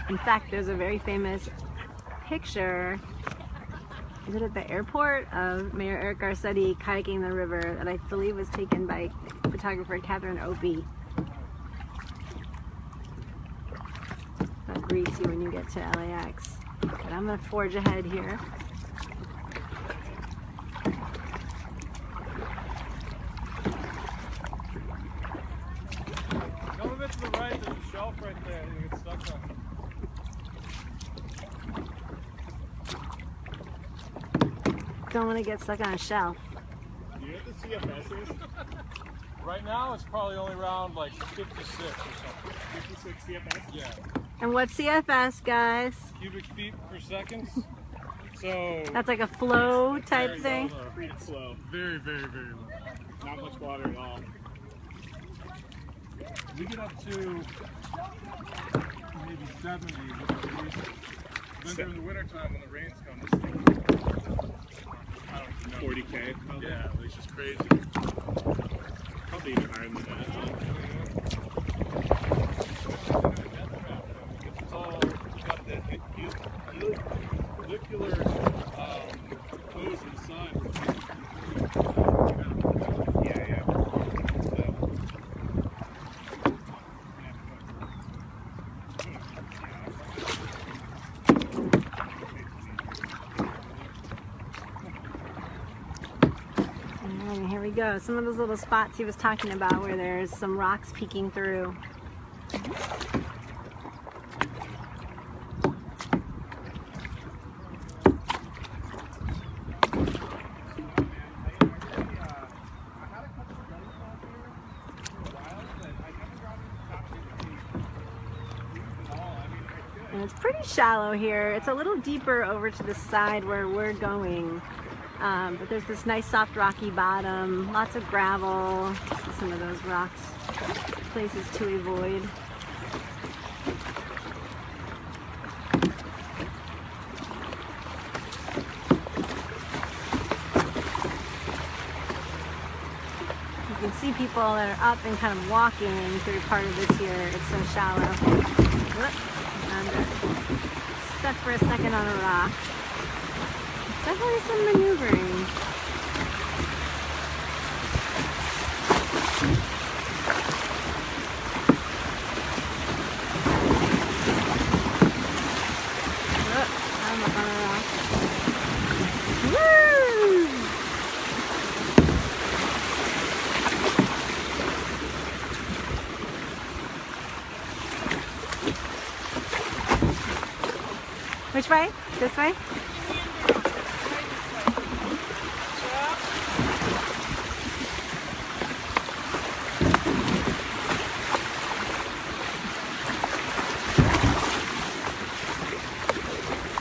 In fact, there's a very famous picture, is it at the airport, of Mayor Eric Garcetti kayaking the river that I believe was taken by photographer Catherine Opie. That greets you when you get to LAX. But I'm going to forge ahead here. A little bit to the right, there's a shelf right there you get stuck on. Don't want to get stuck on a shelf. Do you know what the CFS is? Right now it's probably only around like 56 or something. 56 CFS? Yeah. And what's CFS, guys? Cubic feet per second. So That's like a flow type thing? It's slow. Very, very, very low. Not much water at all. We get up to maybe 70 with the rains. Then during the winter time when the rains come, this thing, I don't know. 40K? Probably. Yeah, it's just crazy. Probably even higher than that. It's all got the molecular flows inside. Yeah. And here we go. Some of those little spots he was talking about where there's some rocks peeking through. And it's pretty shallow here. It's a little deeper over to the side where we're going. But there's this nice soft rocky bottom, lots of gravel. See some of those rocks, places to avoid. You can see people that are up and kind of walking through part of this here. It's so shallow. Whoop, stuck for a second on a rock. Definitely some maneuvering. Whoop, I'm up on a rock. Woo! Which way? This way?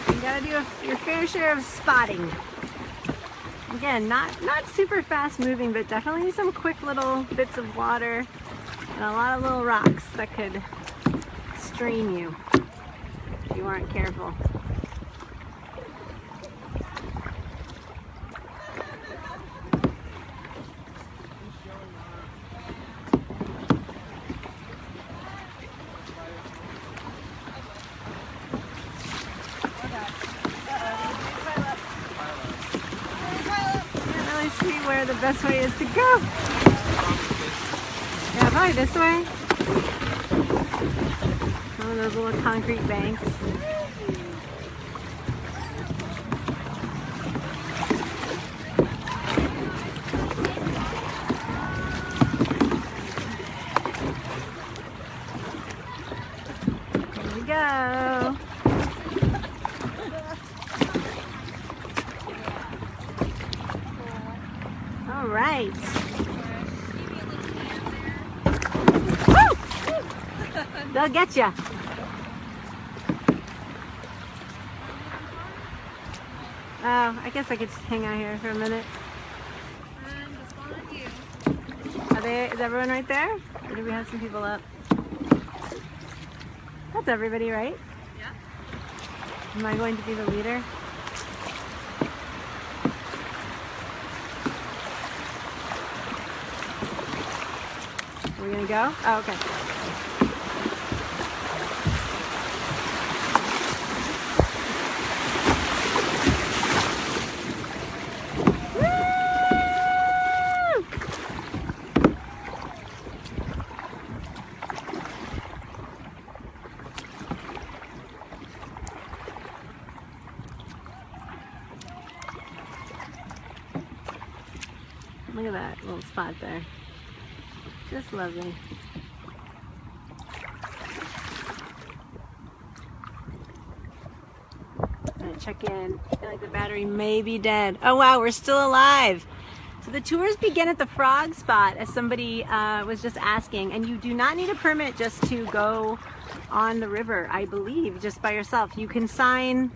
You gotta do your fair share of spotting. Again, not super fast moving, but definitely some quick little bits of water and a lot of little rocks that could strain you if you aren't careful. See where the best way is to go. Yeah, probably this way. One of those little concrete banks. Here we go. All right. Woo! They'll get you. Oh, I guess I could just hang out here for a minute. Is everyone right there? Or do we have some people up? That's everybody, right? Yeah. Am I going to be the leader? We're gonna go? Oh, okay. Look at that little spot there. Just lovely. I'm gonna check in. I feel like the battery may be dead. Oh wow, we're still alive. So the tours begin at the frog spot, as somebody was just asking, and you do not need a permit just to go on the river, I believe, just by yourself. You can sign,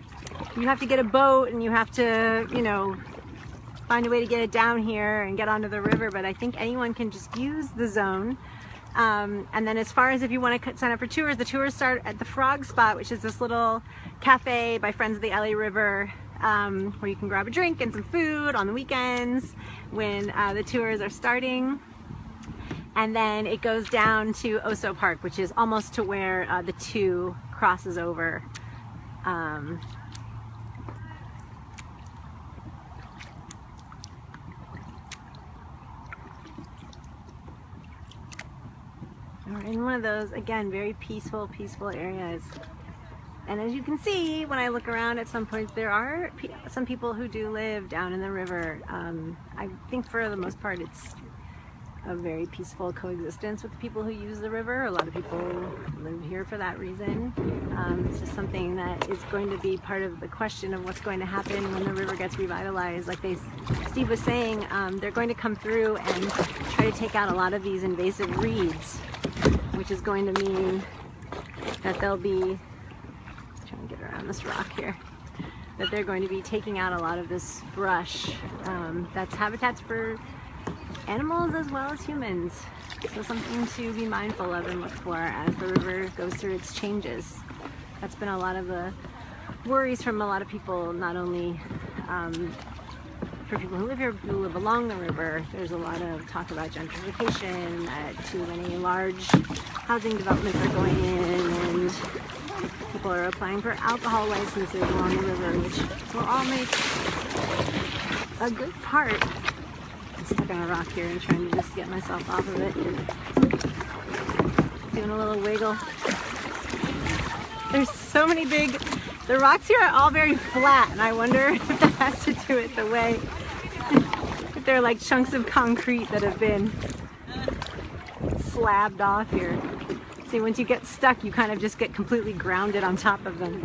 you have to get a boat and you have to, you know, find a way to get it down here and get onto the river, but I think anyone can just use the zone. And then as far as if you want to sign up for tours, the tours start at the Frog Spot, which is this little cafe by Friends of the LA River, where you can grab a drink and some food on the weekends when the tours are starting. And then it goes down to Oso Park, which is almost to where the 2 crosses over. We're in one of those, again, very peaceful areas. And as you can see, when I look around at some points, there are some people who do live down in the river. I think for the most part, it's a very peaceful coexistence with the people who use the river. A lot of people live here for that reason. It's just something that is going to be part of the question of what's going to happen when the river gets revitalized. Like Steve was saying, they're going to come through and try to take out a lot of these invasive reeds, which is going to mean that there'll be around this rock here. That they're going to be taking out a lot of this brush that's habitats for animals as well as humans. So something to be mindful of and look for as the river goes through its changes. That's been a lot of the worries from a lot of people, not only for people who live here, who live along the river. There's a lot of talk about gentrification, that too many large housing developments are going in, and people are applying for alcohol licenses along the river, which will all make a good part. I'm stuck on a rock here and trying to just get myself off of it. Doing a little wiggle. There's so many the rocks here are all very flat, and I wonder if that has to do with the way that they're like chunks of concrete that have been slabbed off here. See, once you get stuck, you kind of just get completely grounded on top of them.